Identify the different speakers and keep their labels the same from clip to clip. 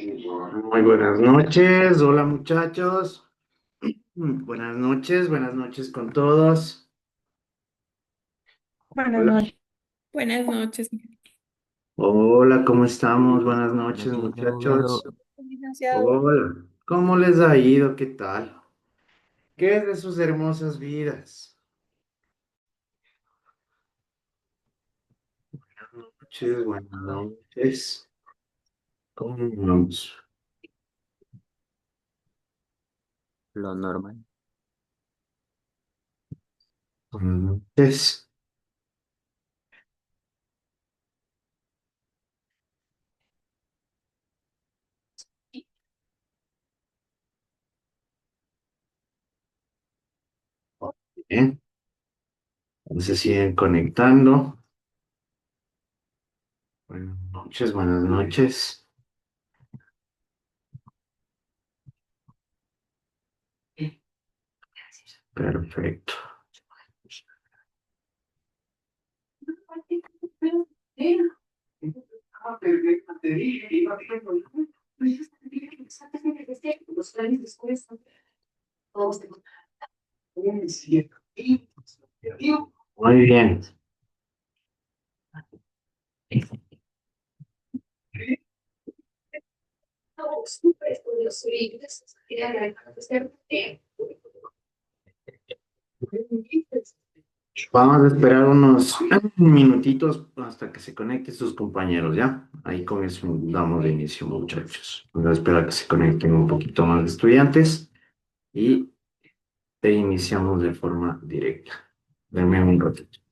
Speaker 1: Muy buenas noches, hola muchachos. Buenas noches con todos.
Speaker 2: Buenas
Speaker 1: Hola,
Speaker 2: noches. Buenas noches,
Speaker 1: hola, ¿cómo estamos? Buenas
Speaker 3: Buenos
Speaker 1: noches
Speaker 3: días,
Speaker 1: muchachos.
Speaker 3: abogado.
Speaker 2: licenciado.
Speaker 1: Hola, ¿cómo les ha ido? ¿Qué tal? ¿Qué es de sus hermosas vidas? Buenas noches. ¿Cómo vamos?
Speaker 3: Lo normal.
Speaker 1: Buenas noches. Bien, se siguen conectando. Buenas noches, buenas noches. Perfecto. Muy bien. Vamos a esperar unos minutitos hasta que se conecten sus compañeros, ¿ya? Ahí con eso damos de inicio, muchachos. Vamos a esperar a que se conecten un poquito más de estudiantes y iniciamos de forma directa. Denme un ratito.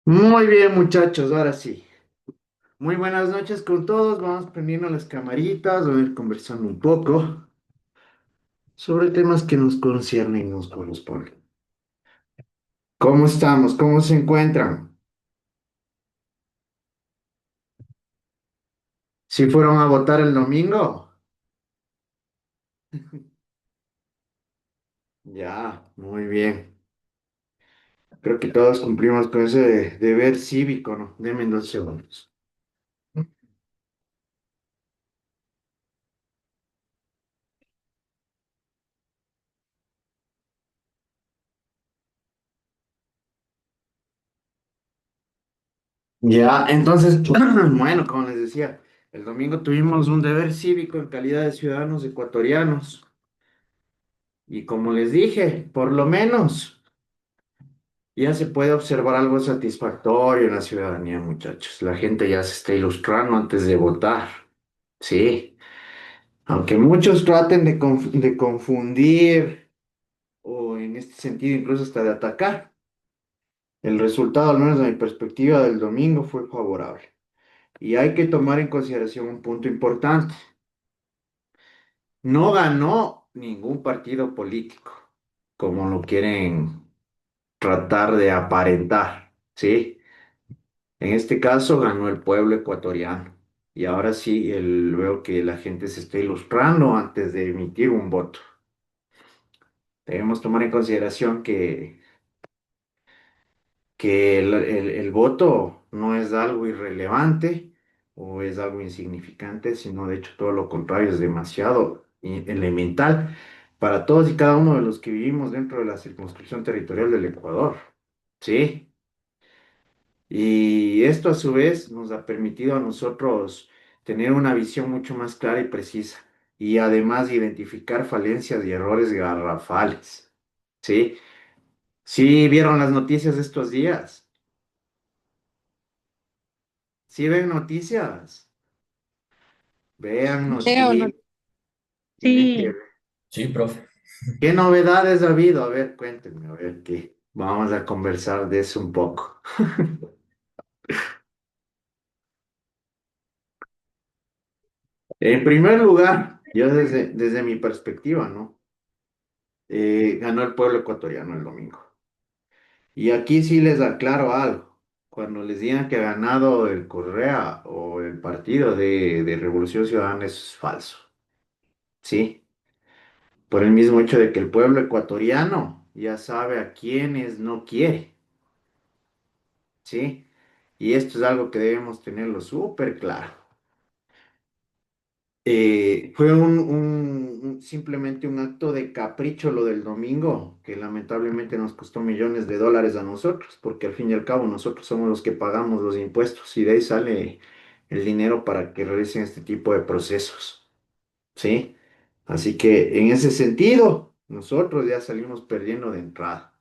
Speaker 1: Muy bien, muchachos, ahora sí. Muy buenas noches con todos. Vamos prendiendo las camaritas, vamos a ir conversando un poco sobre temas que nos conciernen y nos corresponden. ¿Cómo estamos? ¿Cómo se encuentran? ¿Si fueron a votar el domingo? Ya, muy bien. Creo que todos cumplimos con ese deber cívico, ¿no? Denme 2 segundos. Ya, entonces, bueno, como les decía, el domingo tuvimos un deber cívico en calidad de ciudadanos ecuatorianos. Y como les dije, por lo menos ya se puede observar algo satisfactorio en la ciudadanía, muchachos. La gente ya se está ilustrando antes de votar. Sí, aunque muchos traten de confundir o en este sentido incluso hasta de atacar, el resultado, al menos de mi perspectiva, del domingo fue favorable. Y hay que tomar en consideración un punto importante. No ganó ningún partido político, como lo quieren tratar de aparentar, ¿sí? En este caso ganó el pueblo ecuatoriano. Y ahora sí, veo que la gente se está ilustrando antes de emitir un voto. Debemos tomar en consideración que el voto no es algo irrelevante o es algo insignificante, sino de hecho todo lo contrario, es demasiado elemental para todos y cada uno de los que vivimos dentro de la circunscripción territorial del Ecuador. Sí. Y esto a su vez nos ha permitido a nosotros tener una visión mucho más clara y precisa y además identificar falencias y errores garrafales. ¿Sí? Sí, vieron las noticias de estos días. Sí, ven noticias. Vean
Speaker 2: Leo, no.
Speaker 1: noticias. Tienen que
Speaker 2: Sí,
Speaker 1: ver.
Speaker 4: Sí, profe.
Speaker 1: ¿Qué novedades ha habido? A ver, cuéntenme, a ver qué. Vamos a conversar de eso un poco. En primer lugar, yo desde mi perspectiva, ¿no? Ganó el pueblo ecuatoriano el domingo. Y aquí sí les aclaro algo. Cuando les digan que ha ganado el Correa o el partido de Revolución Ciudadana, eso es falso. ¿Sí? Por el mismo hecho de que el pueblo ecuatoriano ya sabe a quiénes no quiere. ¿Sí? Y esto es algo que debemos tenerlo súper claro. Fue simplemente un acto de capricho lo del domingo, que lamentablemente nos costó millones de dólares a nosotros, porque al fin y al cabo nosotros somos los que pagamos los impuestos y de ahí sale el dinero para que realicen este tipo de procesos, ¿sí? Así que en ese sentido, nosotros ya salimos perdiendo de entrada.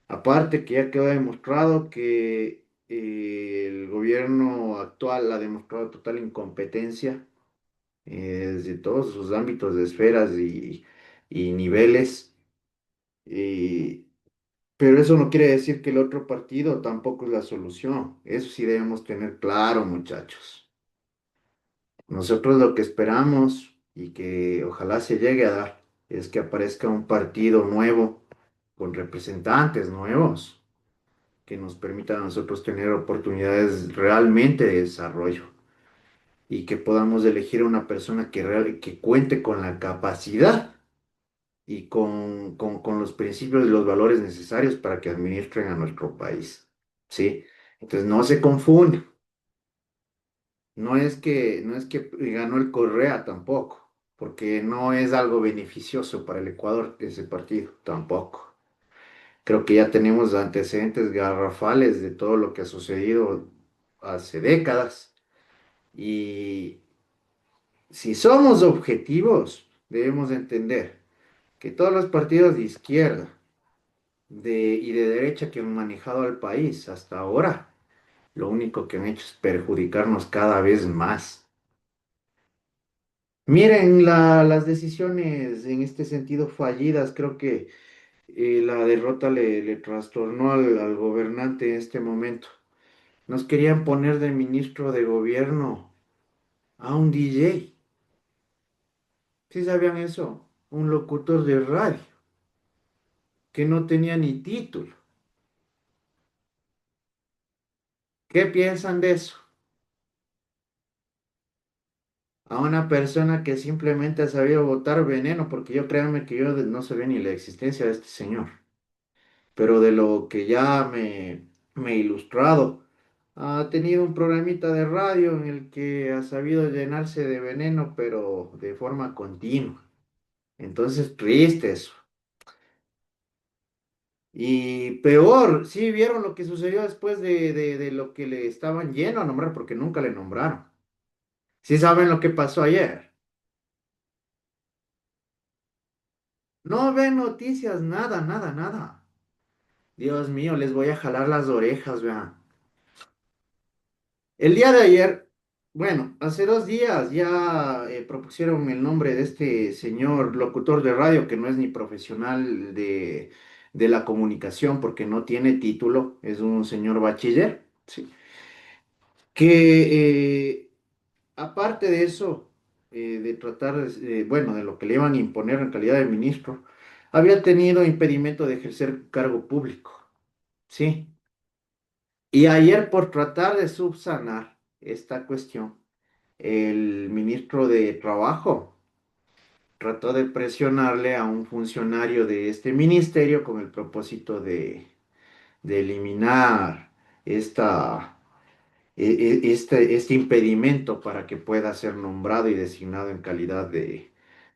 Speaker 1: Aparte que ya quedó demostrado que el gobierno actual ha demostrado total incompetencia desde todos sus ámbitos de esferas y niveles. y- pero eso no quiere decir que el otro partido tampoco es la solución. Eso sí debemos tener claro, muchachos. Nosotros lo que esperamos y que ojalá se llegue a dar es que aparezca un partido nuevo con representantes nuevos que nos permitan a nosotros tener oportunidades realmente de desarrollo y que podamos elegir a una persona que cuente con la capacidad y con los principios y los valores necesarios para que administren a nuestro país. ¿Sí? Entonces no se confunde. No es que ganó el Correa tampoco, porque no es algo beneficioso para el Ecuador ese partido, tampoco. Creo que ya tenemos antecedentes garrafales de todo lo que ha sucedido hace décadas. Y si somos objetivos, debemos entender que todos los partidos de izquierda y de derecha que han manejado al país hasta ahora, lo único que han hecho es perjudicarnos cada vez más. Miren las decisiones en este sentido fallidas, creo que La derrota le trastornó al gobernante en este momento. Nos querían poner de ministro de gobierno a un DJ. ¿Sí sabían eso? Un locutor de radio que no tenía ni título. ¿Qué piensan de eso? A una persona que simplemente ha sabido botar veneno, porque yo créanme que yo no sabía ni la existencia de este señor, pero de lo que ya me he ilustrado, ha tenido un programita de radio en el que ha sabido llenarse de veneno, pero de forma continua. Entonces, triste eso. Y peor, sí vieron lo que sucedió después de lo que le estaban lleno a nombrar, porque nunca le nombraron. Sí saben lo que pasó ayer. No ven noticias, nada, nada, nada. Dios mío, les voy a jalar las orejas, vean. El día de ayer, bueno, hace 2 días ya propusieron el nombre de este señor locutor de radio que no es ni profesional de la comunicación porque no tiene título, es un señor bachiller, ¿sí? Que aparte de eso, de tratar, bueno, de lo que le iban a imponer en calidad de ministro, había tenido impedimento de ejercer cargo público, ¿sí? Y ayer, por tratar de subsanar esta cuestión, el ministro de Trabajo trató de presionarle a un funcionario de este ministerio con el propósito de eliminar esta, este impedimento para que pueda ser nombrado y designado en calidad de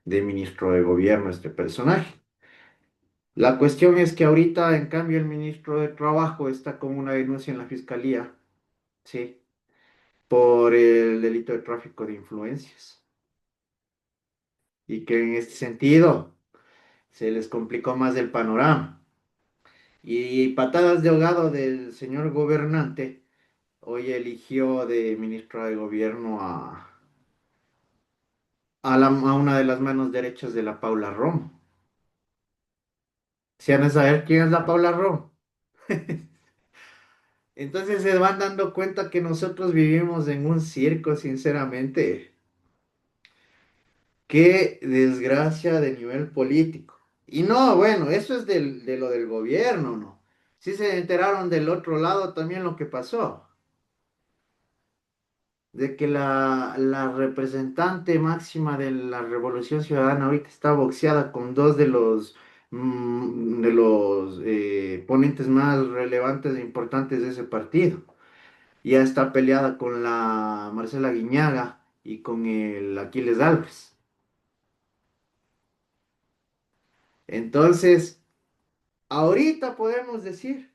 Speaker 1: ministro de gobierno este personaje. La cuestión es que ahorita, en cambio, el ministro de Trabajo está con una denuncia en la fiscalía, ¿sí? Por el delito de tráfico de influencias. Y que en este sentido se les complicó más el panorama. Y patadas de ahogado del señor gobernante, hoy eligió de ministra de gobierno a una de las manos derechas de la Paula Romo. ¿Se van a saber quién es la Paula Romo? Entonces se van dando cuenta que nosotros vivimos en un circo, sinceramente. Qué desgracia de nivel político. Y no, bueno, eso es de lo del gobierno, ¿no? Sí se enteraron del otro lado también lo que pasó, de que la representante máxima de la Revolución Ciudadana ahorita está boxeada con dos de los ponentes más relevantes e importantes de ese partido. Ya está peleada con la Marcela Guiñaga y con el Aquiles Alves. Entonces, ahorita podemos decir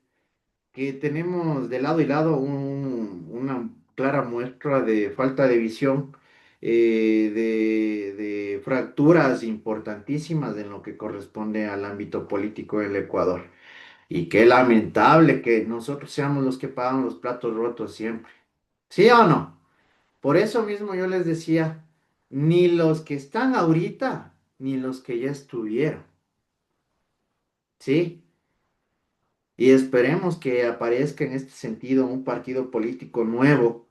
Speaker 1: que tenemos de lado y lado una clara muestra de falta de visión, de fracturas importantísimas en lo que corresponde al ámbito político del Ecuador. Y qué lamentable que nosotros seamos los que pagamos los platos rotos siempre. ¿Sí o no? Por eso mismo yo les decía, ni los que están ahorita, ni los que ya estuvieron. ¿Sí? Y esperemos que aparezca en este sentido un partido político nuevo,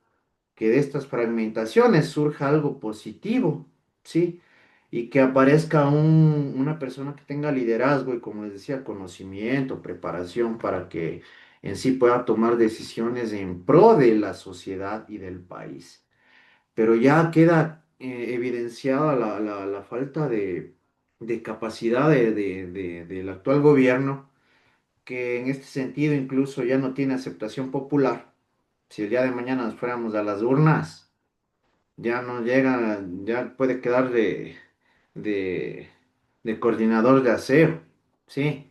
Speaker 1: que de estas fragmentaciones surja algo positivo, ¿sí? Y que aparezca una persona que tenga liderazgo y, como les decía, conocimiento, preparación para que en sí pueda tomar decisiones en pro de la sociedad y del país. Pero ya queda evidenciada la falta de capacidad del actual gobierno, que en este sentido incluso ya no tiene aceptación popular. Si el día de mañana nos fuéramos a las urnas, ya no llega, ya puede quedar de, de coordinador de aseo, ¿sí?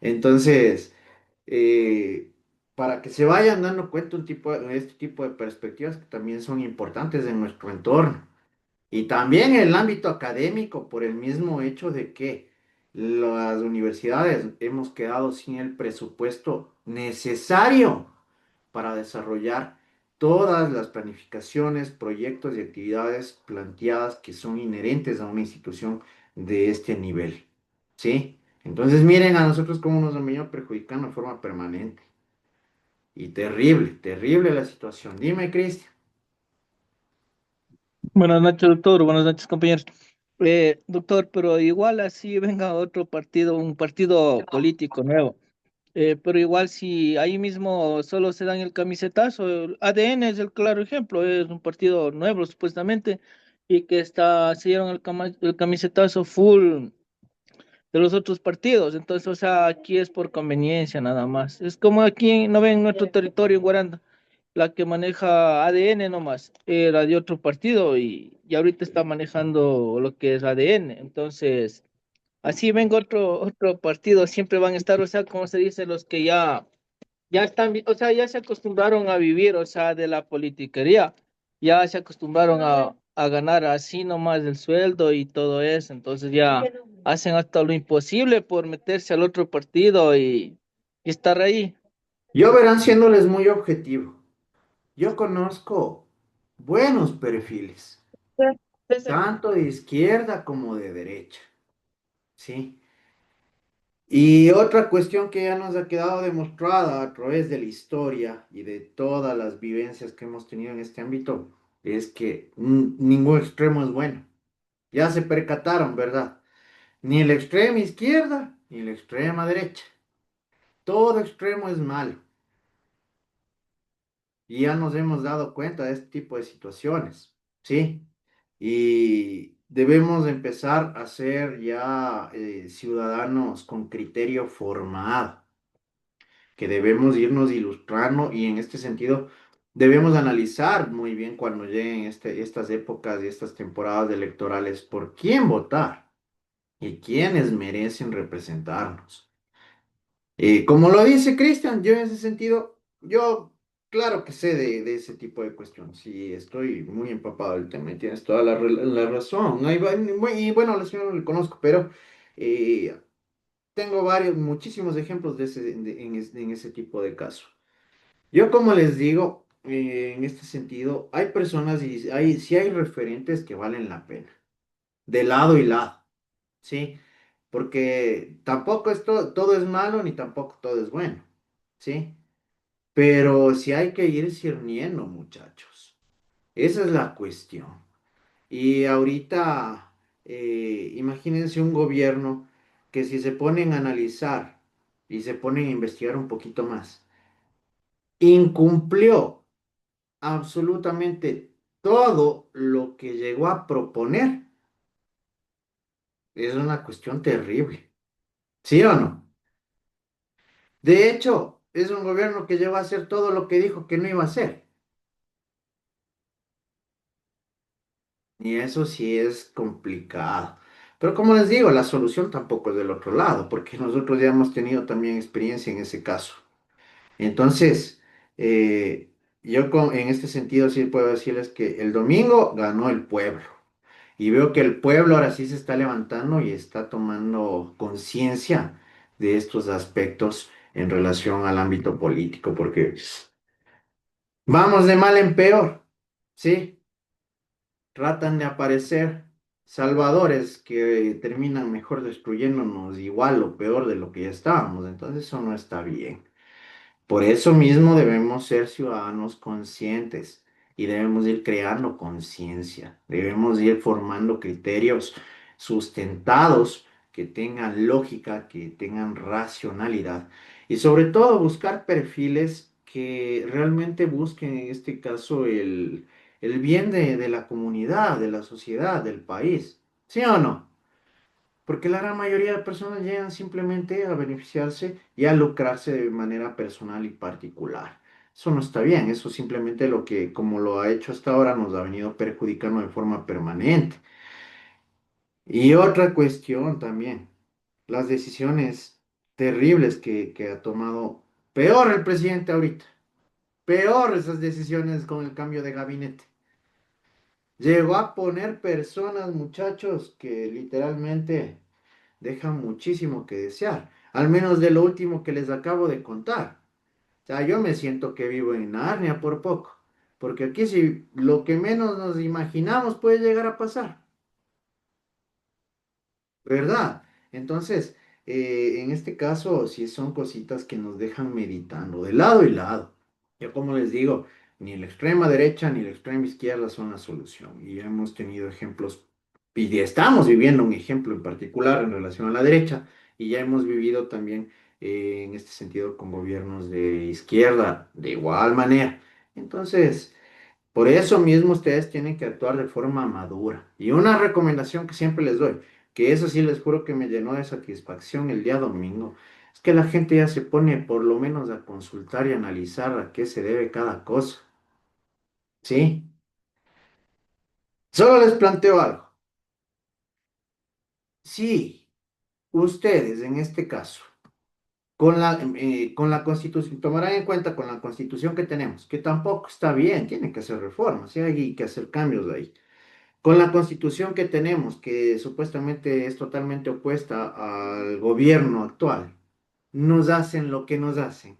Speaker 1: Entonces, eh, para que se vayan dando cuenta este tipo de perspectivas que también son importantes en nuestro entorno. Y también en el ámbito académico, por el mismo hecho de que las universidades hemos quedado sin el presupuesto necesario para desarrollar todas las planificaciones, proyectos y actividades planteadas que son inherentes a una institución de este nivel. ¿Sí? Entonces, miren a nosotros cómo nos han venido perjudicando de forma permanente. Y terrible, terrible la situación. Dime, Cristian.
Speaker 4: Buenas noches, doctor. Buenas noches, compañeros. Doctor, pero igual así venga otro partido, un partido político nuevo. Pero igual si ahí mismo solo se dan el camisetazo, el ADN es el claro ejemplo, es un partido nuevo supuestamente y que se dieron el camisetazo full de los otros partidos. Entonces, o sea, aquí es por conveniencia nada más. Es como aquí, no ven nuestro territorio en Guaranda, la que maneja ADN nomás, era de otro partido y ahorita está manejando lo que es ADN. Entonces, así venga otro partido, siempre van a estar, o sea, como se dice, los que ya están, o sea, ya se acostumbraron a vivir, o sea, de la politiquería, ya se acostumbraron a ganar así nomás el sueldo y todo eso, entonces ya hacen hasta lo imposible por meterse al otro partido y estar ahí.
Speaker 1: Yo verán siéndoles muy objetivo. Yo conozco buenos perfiles, tanto de izquierda como de derecha, ¿sí? Y otra cuestión que ya nos ha quedado demostrada a través de la historia y de todas las vivencias que hemos tenido en este ámbito es que ningún extremo es bueno. Ya se percataron, ¿verdad? Ni la extrema izquierda ni la extrema derecha. Todo extremo es malo. Y ya nos hemos dado cuenta de este tipo de situaciones, ¿sí? Y debemos empezar a ser ya ciudadanos con criterio formado, que debemos irnos ilustrando y en este sentido debemos analizar muy bien cuando lleguen estas épocas y estas temporadas electorales por quién votar y quiénes merecen representarnos. Como lo dice Cristian, yo en ese sentido, yo claro que sé de ese tipo de cuestiones y estoy muy empapado del tema y tienes toda la razón. Y bueno, a la señora no le conozco, pero eh, tengo muchísimos ejemplos en ese tipo de casos. Yo como les digo, en este sentido, hay personas y sí hay referentes que valen la pena, de lado y lado, ¿sí? Porque tampoco todo es malo ni tampoco todo es bueno, ¿sí? Pero sí hay que ir discerniendo, muchachos. Esa es la cuestión. Y ahorita, imagínense un gobierno que si se ponen a analizar y se ponen a investigar un poquito más, incumplió absolutamente todo lo que llegó a proponer. Es una cuestión terrible. ¿Sí o no? De hecho, es un gobierno que llegó a hacer todo lo que dijo que no iba a hacer. Y eso sí es complicado. Pero como les digo, la solución tampoco es del otro lado, porque nosotros ya hemos tenido también experiencia en ese caso. Entonces, en este sentido sí puedo decirles que el domingo ganó el pueblo. Y veo que el pueblo ahora sí se está levantando y está tomando conciencia de estos aspectos en relación al ámbito político, porque vamos de mal en peor, ¿sí? Tratan de aparecer salvadores que terminan mejor destruyéndonos igual o peor de lo que ya estábamos. Entonces eso no está bien. Por eso mismo debemos ser ciudadanos conscientes y debemos ir creando conciencia, debemos ir formando criterios sustentados que tengan lógica, que tengan racionalidad y sobre todo buscar perfiles que realmente busquen en este caso el bien de la comunidad, de la sociedad, del país. ¿Sí o no? Porque la gran mayoría de personas llegan simplemente a beneficiarse y a lucrarse de manera personal y particular. Eso no está bien, eso simplemente lo que, como lo ha hecho hasta ahora, nos ha venido perjudicando de forma permanente. Y otra cuestión también, las decisiones terribles que ha tomado, peor el presidente ahorita, peor esas decisiones con el cambio de gabinete. Llegó a poner personas, muchachos, que literalmente dejan muchísimo que desear, al menos de lo último que les acabo de contar. O sea, yo me siento que vivo en Narnia por poco, porque aquí si lo que menos nos imaginamos puede llegar a pasar, ¿verdad? Entonces, en este caso, sí son cositas que nos dejan meditando de lado y lado. Yo como les digo, ni la extrema derecha ni la extrema izquierda son la solución. Y hemos tenido ejemplos, y estamos viviendo un ejemplo en particular en relación a la derecha, y ya hemos vivido también en este sentido con gobiernos de izquierda de igual manera. Entonces, por eso mismo ustedes tienen que actuar de forma madura. Y una recomendación que siempre les doy, que eso sí les juro que me llenó de satisfacción el día domingo, es que la gente ya se pone por lo menos a consultar y analizar a qué se debe cada cosa. ¿Sí? Solo les planteo algo. Si ustedes en este caso, con la constitución, tomarán en cuenta con la constitución que tenemos, que tampoco está bien, tienen que hacer reformas, ¿sí? Hay que hacer cambios ahí. Con la constitución que tenemos, que supuestamente es totalmente opuesta al gobierno actual, nos hacen lo que nos hacen.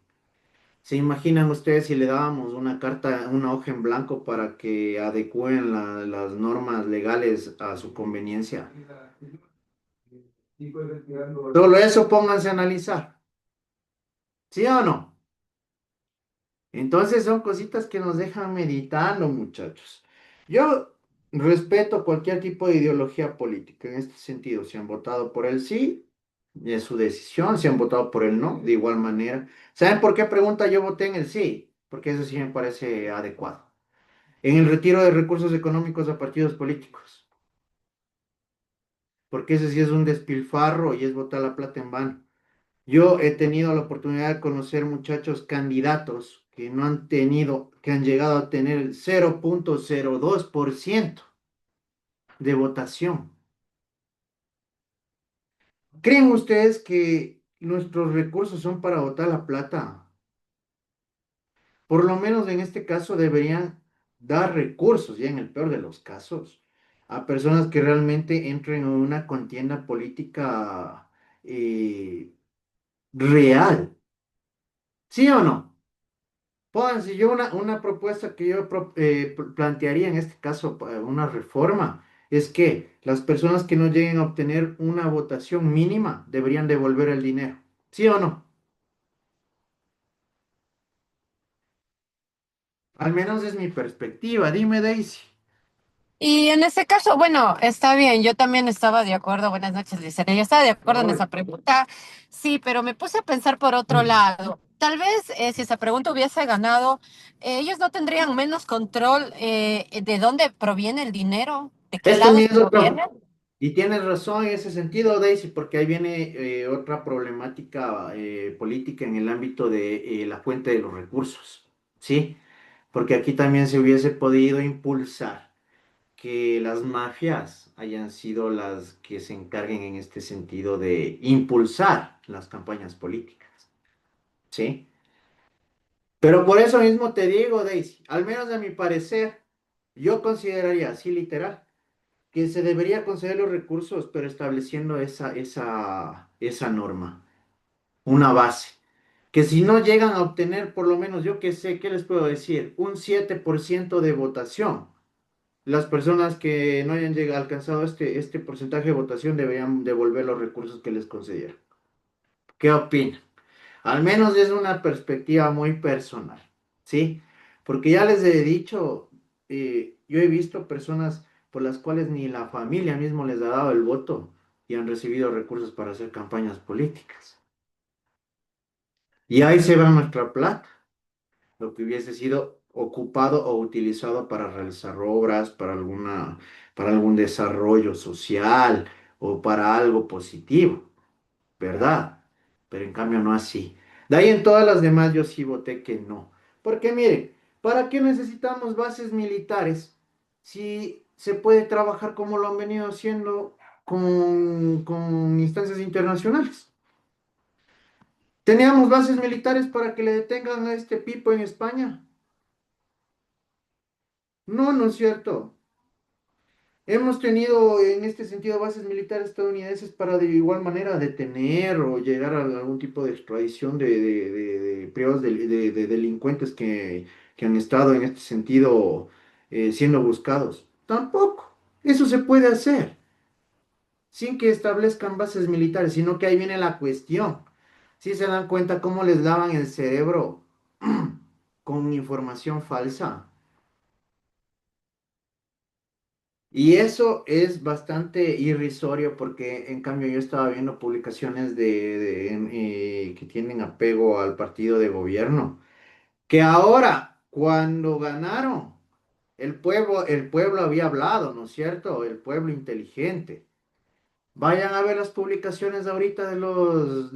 Speaker 1: ¿Se imaginan ustedes si le dábamos una carta, una hoja en blanco para que adecúen las normas legales a su conveniencia? Solo eso pónganse a analizar, ¿sí o no? Entonces son cositas que nos dejan meditando, muchachos. Yo respeto cualquier tipo de ideología política en este sentido. Si han votado por el sí, es su decisión. Si han votado por el no, de igual manera. ¿Saben por qué pregunta yo voté en el sí? Porque eso sí me parece adecuado. En el retiro de recursos económicos a partidos políticos. Porque ese sí es un despilfarro y es botar la plata en vano. Yo he tenido la oportunidad de conocer muchachos candidatos que no han tenido, que han llegado a tener el 0,02% de votación. ¿Creen ustedes que nuestros recursos son para botar la plata? Por lo menos en este caso deberían dar recursos, ya en el peor de los casos, a personas que realmente entren en una contienda política real. ¿Sí o no? Pónganse yo una propuesta que yo plantearía en este caso, una reforma, es que las personas que no lleguen a obtener una votación mínima deberían devolver el dinero. ¿Sí o no? Al menos es mi perspectiva. Dime, Daisy.
Speaker 5: Y en ese caso, bueno, está bien, yo también estaba de acuerdo, buenas noches, Licenia, yo estaba de acuerdo en esa
Speaker 1: Hola.
Speaker 5: pregunta, sí, pero me puse a pensar por otro lado. Tal vez si esa pregunta hubiese ganado, ellos no tendrían menos control de dónde proviene el dinero, de qué
Speaker 1: Es que
Speaker 5: lados
Speaker 1: es otro.
Speaker 5: proviene.
Speaker 1: Y tienes razón en ese sentido, Daisy, porque ahí viene otra problemática política en el ámbito de la fuente de los recursos. ¿Sí? Porque aquí también se hubiese podido impulsar que las mafias hayan sido las que se encarguen en este sentido de impulsar las campañas políticas, ¿sí? Pero por eso mismo te digo, Daisy, al menos a mi parecer, yo consideraría así literal, que se debería conceder los recursos, pero estableciendo esa norma, una base. Que si no llegan a obtener, por lo menos, yo qué sé, ¿qué les puedo decir? Un 7% de votación. Las personas que no hayan llegado, alcanzado este porcentaje de votación deberían devolver los recursos que les concedieron. ¿Qué opinan? Al menos es una perspectiva muy personal, ¿sí? Porque ya les he dicho, yo he visto personas por las cuales ni la familia mismo les ha dado el voto y han recibido recursos para hacer campañas políticas. Y ahí se va nuestra plata, lo que hubiese sido ocupado o utilizado para realizar obras, para algún desarrollo social o para algo positivo, ¿verdad? Pero en cambio no así. De ahí en todas las demás yo sí voté que no. Porque miren, ¿para qué necesitamos bases militares si se puede trabajar como lo han venido haciendo con instancias internacionales? Teníamos bases militares para que le detengan a este Pipo en España. No, no es cierto. Hemos tenido en este sentido bases militares estadounidenses para de igual manera detener o llegar a algún tipo de extradición de privados de delincuentes que han estado en este sentido siendo buscados. Tampoco. Eso se puede hacer. sin que establezcan bases militares, sino que ahí viene la cuestión. Si se dan cuenta cómo les lavan el cerebro con información falsa. Y eso es bastante irrisorio porque en cambio yo estaba viendo publicaciones que tienen apego al partido de gobierno, que ahora, cuando ganaron, el pueblo había hablado, ¿no es cierto? El pueblo inteligente. Vayan a ver las publicaciones ahorita de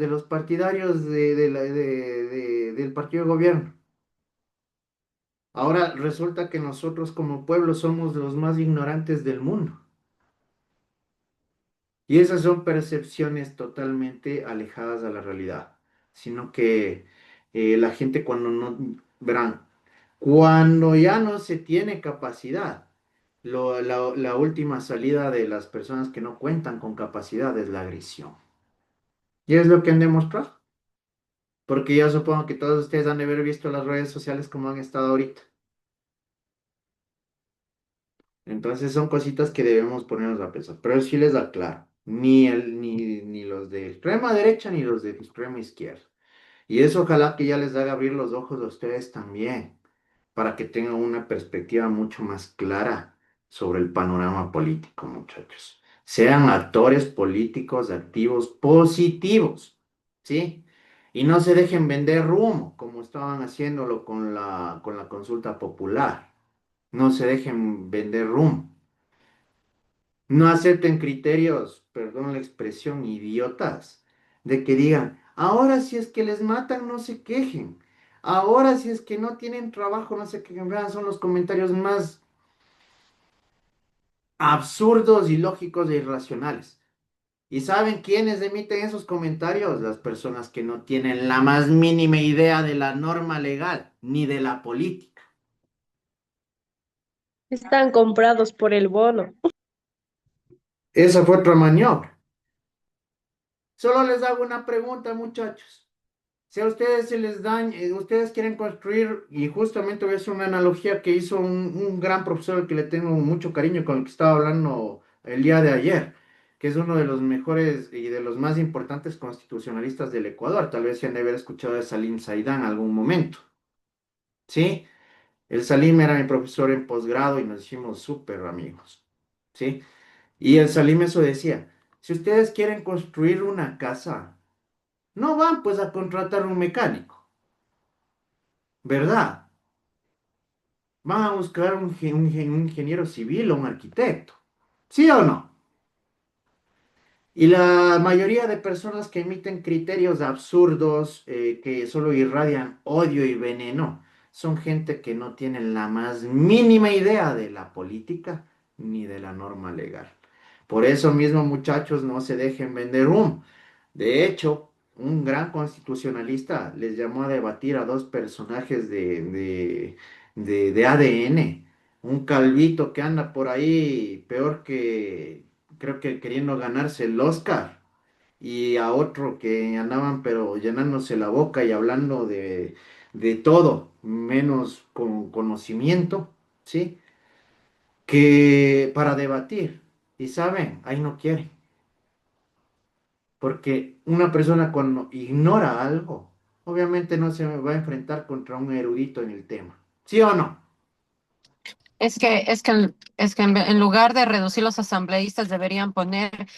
Speaker 1: los partidarios del partido de gobierno. Ahora resulta que nosotros como pueblo somos los más ignorantes del mundo. Y esas son percepciones totalmente alejadas de la realidad, sino que la gente cuando no, verán, cuando ya no se tiene capacidad, la última salida de las personas que no cuentan con capacidad es la agresión. Y es lo que han demostrado, porque yo supongo que todos ustedes han de haber visto las redes sociales como han estado ahorita. Entonces son cositas que debemos ponernos a pensar. Pero sí les aclaro, ni los de extrema derecha ni los de extrema izquierda. Y eso ojalá que ya les haga abrir los ojos a ustedes también, para que tengan una perspectiva mucho más clara sobre el panorama político, muchachos. Sean actores políticos activos positivos, ¿sí? Y no se dejen vender humo, como estaban haciéndolo con la consulta popular. No se dejen vender humo. No acepten criterios, perdón la expresión, idiotas, de que digan, ahora si es que les matan, no se quejen. Ahora si es que no tienen trabajo, no se quejen. Vean, son los comentarios más absurdos, ilógicos e irracionales. ¿Y saben quiénes emiten esos comentarios? Las personas que no tienen la más mínima idea de la norma legal ni de la política.
Speaker 6: Están comprados por el bono.
Speaker 1: Esa fue otra maniobra. Solo les hago una pregunta, muchachos. Si a ustedes se les dan, ustedes quieren construir, y justamente voy a hacer una analogía que hizo un gran profesor al que le tengo mucho cariño, con el que estaba hablando el día de ayer, que es uno de los mejores y de los más importantes constitucionalistas del Ecuador. Tal vez se han de haber escuchado de Salim Saidán en algún momento. ¿Sí? El Salim era mi profesor en posgrado y nos hicimos súper amigos. ¿Sí? Y el Salim eso decía, si ustedes quieren construir una casa, no van pues a contratar un mecánico, ¿verdad? Van a buscar un ingeniero civil o un arquitecto. ¿Sí o no? Y la mayoría de personas que emiten criterios absurdos, que solo irradian odio y veneno, son gente que no tienen la más mínima idea de la política ni de la norma legal. Por eso mismo, muchachos, no se dejen vender humo. De hecho, un gran constitucionalista les llamó a debatir a dos personajes de ADN. Un calvito que anda por ahí peor que, creo que queriendo ganarse el Oscar. Y a otro que andaban pero llenándose la boca y hablando de todo, menos con conocimiento, ¿sí? Que para debatir. Y saben, ahí no quieren. Porque una persona cuando ignora algo, obviamente no se va a enfrentar contra un erudito en el tema. ¿Sí o no?
Speaker 5: En lugar de reducir los asambleístas, deberían poner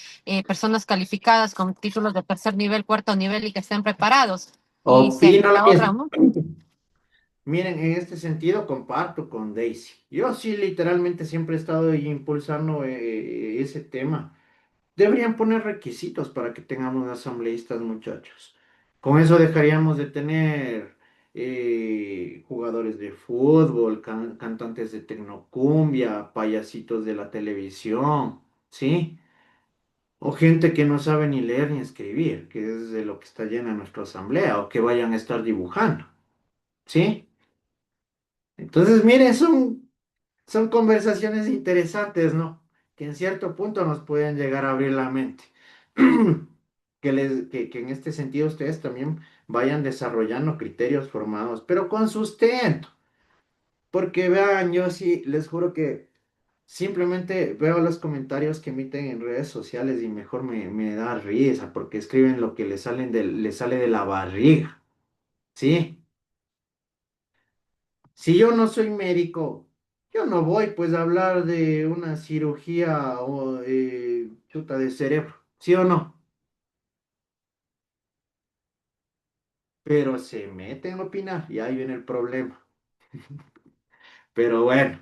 Speaker 5: personas calificadas con títulos de tercer nivel, cuarto nivel y que estén preparados. Y
Speaker 1: Opino lo
Speaker 5: la otra,
Speaker 1: mismo.
Speaker 5: ¿no?
Speaker 1: Miren, en este sentido comparto con Daisy. Yo sí, literalmente siempre he estado ahí impulsando ese tema. Deberían poner requisitos para que tengamos asambleístas, muchachos. Con eso dejaríamos de tener jugadores de fútbol, cantantes de tecnocumbia, payasitos de la televisión, ¿sí? O gente que no sabe ni leer ni escribir, que es de lo que está llena nuestra asamblea, o que vayan a estar dibujando, ¿sí? Entonces, miren, son conversaciones interesantes, ¿no? Que en cierto punto nos pueden llegar a abrir la mente. Que en este sentido ustedes también vayan desarrollando criterios formados, pero con sustento. Porque vean, yo sí les juro que simplemente veo los comentarios que emiten en redes sociales y mejor me da risa porque escriben lo que le sale de la barriga, ¿sí? Si yo no soy médico, yo no voy pues a hablar de una cirugía o chuta de cerebro, ¿sí o no? Pero se meten a opinar y ahí viene el problema. Pero bueno,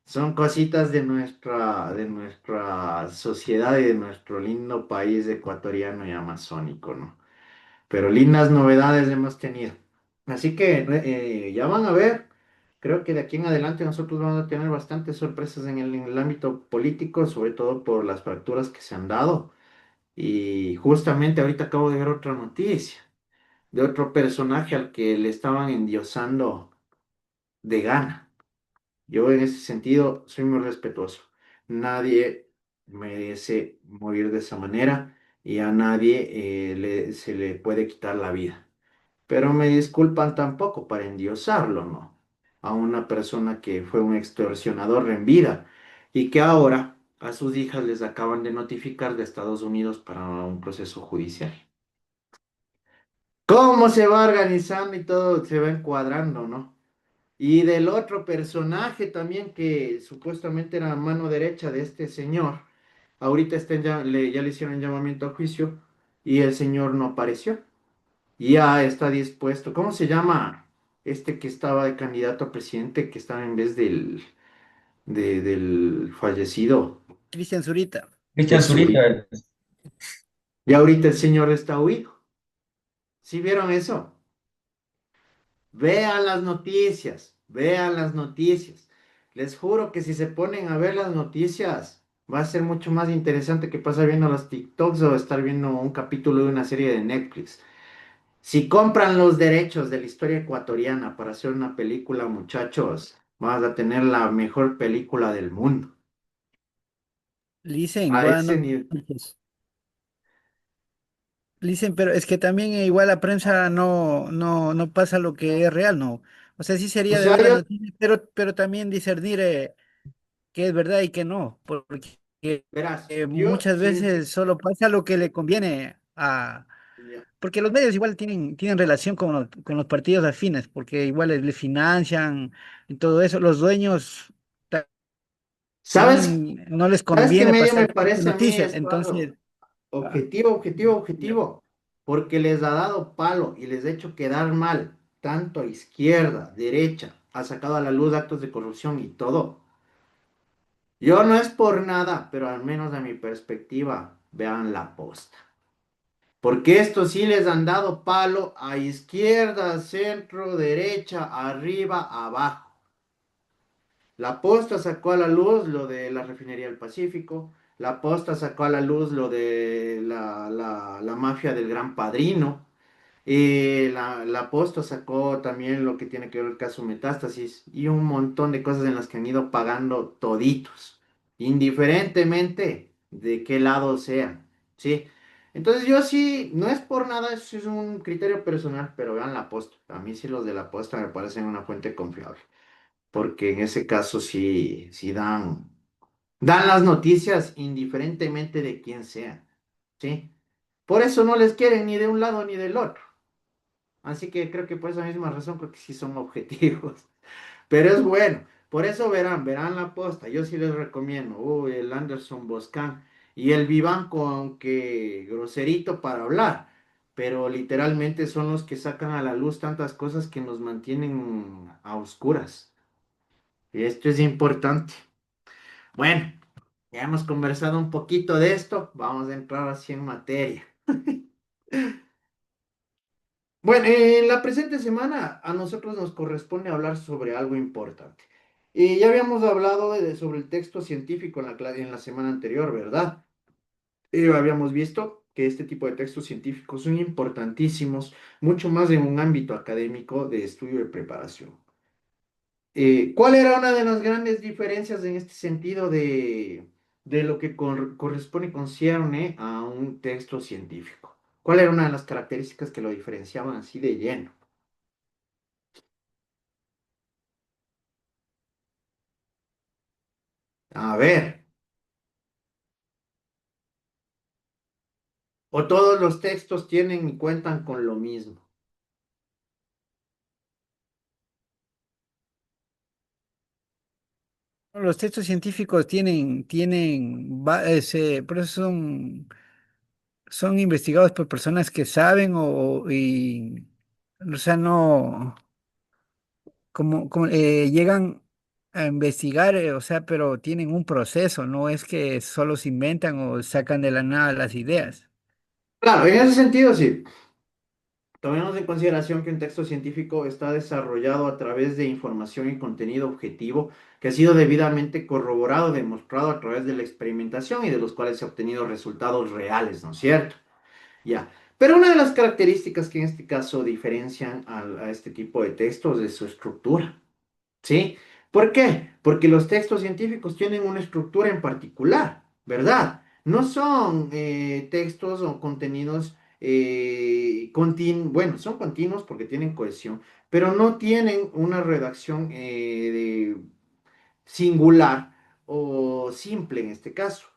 Speaker 1: son cositas de nuestra sociedad y de nuestro lindo país ecuatoriano y amazónico, ¿no? Pero lindas novedades hemos tenido. Así que ya van a ver, creo que de aquí en adelante nosotros vamos a tener bastantes sorpresas en el ámbito político, sobre todo por las fracturas que se han dado. Y justamente ahorita acabo de ver otra noticia de otro personaje al que le estaban endiosando de gana. Yo en ese sentido soy muy respetuoso. Nadie merece morir de esa manera y a nadie se le puede quitar la vida. Pero me disculpan tampoco para endiosarlo, ¿no? A una persona que fue un extorsionador en vida y que ahora a sus hijas les acaban de notificar de Estados Unidos para un proceso judicial. ¿Cómo se va organizando y todo se va encuadrando, ¿no? Y del otro personaje también que supuestamente era mano derecha de este señor, ahorita ya le hicieron llamamiento a juicio y el señor no apareció. Ya está dispuesto. ¿Cómo se llama este que estaba de candidato a presidente que estaba en vez del fallecido
Speaker 7: Cristian Zurita.
Speaker 8: Cristian
Speaker 1: Jesús?
Speaker 8: Zurita,
Speaker 1: Y ahorita el señor está huido. ¿Sí vieron eso? Vean las noticias, vean las noticias. Les juro que si se ponen a ver las noticias, va a ser mucho más interesante que pasar viendo los TikToks o estar viendo un capítulo de una serie de Netflix. Si compran los derechos de la historia ecuatoriana para hacer una película, muchachos, vas a tener la mejor película del mundo.
Speaker 7: Dicen,
Speaker 1: A ese
Speaker 7: bueno,
Speaker 1: nivel.
Speaker 7: dicen, pero es que también igual la prensa no pasa lo que es real, ¿no? O sea, sí
Speaker 1: O
Speaker 7: sería de
Speaker 1: sea,
Speaker 7: ver las
Speaker 1: yo,
Speaker 7: noticias, pero también discernir qué es verdad y qué no, porque
Speaker 1: verás, yo
Speaker 7: muchas
Speaker 1: sin...
Speaker 7: veces solo pasa lo que le conviene
Speaker 1: Ya.
Speaker 7: porque los medios igual tienen relación con los partidos afines, porque igual le financian y todo eso, los dueños
Speaker 1: ¿Sabes?
Speaker 7: también no les
Speaker 1: ¿Sabes qué
Speaker 7: conviene
Speaker 1: medio me
Speaker 7: pasar esta
Speaker 1: parece a mí,
Speaker 7: noticia,
Speaker 1: Estuardo?
Speaker 7: entonces... ah,
Speaker 1: Objetivo, porque les ha dado palo y les ha hecho quedar mal, tanto a izquierda, derecha, ha sacado a la luz actos de corrupción y todo. Yo no es por nada, pero al menos de mi perspectiva, vean la posta. Porque estos sí les han dado palo a izquierda, centro, derecha, arriba, abajo. La Posta sacó a la luz lo de la refinería del Pacífico. La Posta sacó a la luz lo de la mafia del Gran Padrino. La Posta sacó también lo que tiene que ver el caso Metástasis y un montón de cosas en las que han ido pagando toditos, indiferentemente de qué lado sean, ¿sí? Entonces yo sí, no es por nada, eso es un criterio personal, pero vean la Posta. A mí sí los de la Posta me parecen una fuente confiable porque en ese caso sí dan las noticias indiferentemente de quién sea, ¿sí? Por eso no les quieren ni de un lado ni del otro. Así que creo que por esa misma razón creo que sí son objetivos. Pero es bueno. Por eso verán la posta. Yo sí les recomiendo. Uy, el Anderson Boscan y el Vivanco, aunque groserito para hablar, pero literalmente son los que sacan a la luz tantas cosas que nos mantienen a oscuras. Y esto es importante. Bueno, ya hemos conversado un poquito de esto. Vamos a entrar así en materia. Bueno, en la presente semana a nosotros nos corresponde hablar sobre algo importante. Y ya habíamos hablado sobre el texto científico en la semana anterior, ¿verdad? Y habíamos visto que este tipo de textos científicos son importantísimos, mucho más en un ámbito académico de estudio y preparación. ¿Cuál era una de las grandes diferencias en este sentido de lo que corresponde y concierne a un texto científico? ¿Cuál era una de las características que lo diferenciaban así de lleno? A ver, o todos los textos tienen y cuentan con lo mismo.
Speaker 7: Los textos científicos por eso son investigados por personas que saben o sea, no, llegan a investigar, o sea, pero tienen un proceso, no es que solo se inventan o sacan de la nada las ideas.
Speaker 1: Claro, en ese sentido sí. Tomemos en consideración que un texto científico está desarrollado a través de información y contenido objetivo que ha sido debidamente corroborado, demostrado a través de la experimentación y de los cuales se han obtenido resultados reales, ¿no es cierto? Ya. Pero una de las características que en este caso diferencian a este tipo de textos es su estructura. ¿Sí? ¿Por qué? Porque los textos científicos tienen una estructura en particular, ¿verdad? No son textos o contenidos, bueno, son continuos porque tienen cohesión, pero no tienen una redacción singular o simple en este caso.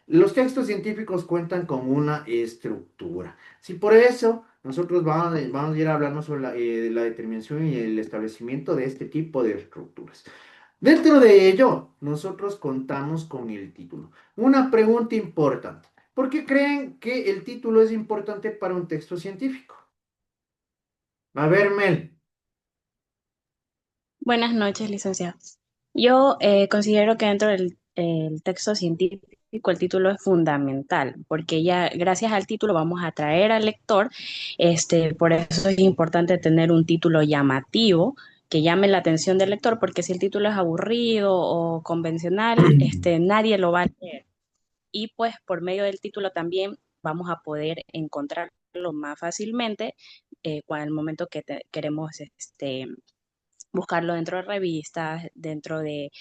Speaker 1: Los textos científicos cuentan con una estructura. Si por eso nosotros vamos a ir hablando sobre la determinación y el establecimiento de este tipo de estructuras. Dentro de ello, nosotros contamos con el título. Una pregunta importante. ¿Por qué creen que el título es importante para un texto científico? A ver, Mel.
Speaker 8: Buenas noches, licenciado. Yo considero que dentro del el texto científico el título es fundamental, porque ya gracias al título vamos a atraer al lector. Por eso es importante tener un título llamativo que llame la atención del lector, porque si el título es aburrido o convencional, nadie lo va a leer. Y pues por medio del título también vamos a poder encontrarlo más fácilmente cuando el momento que queremos buscarlo dentro de revistas, dentro de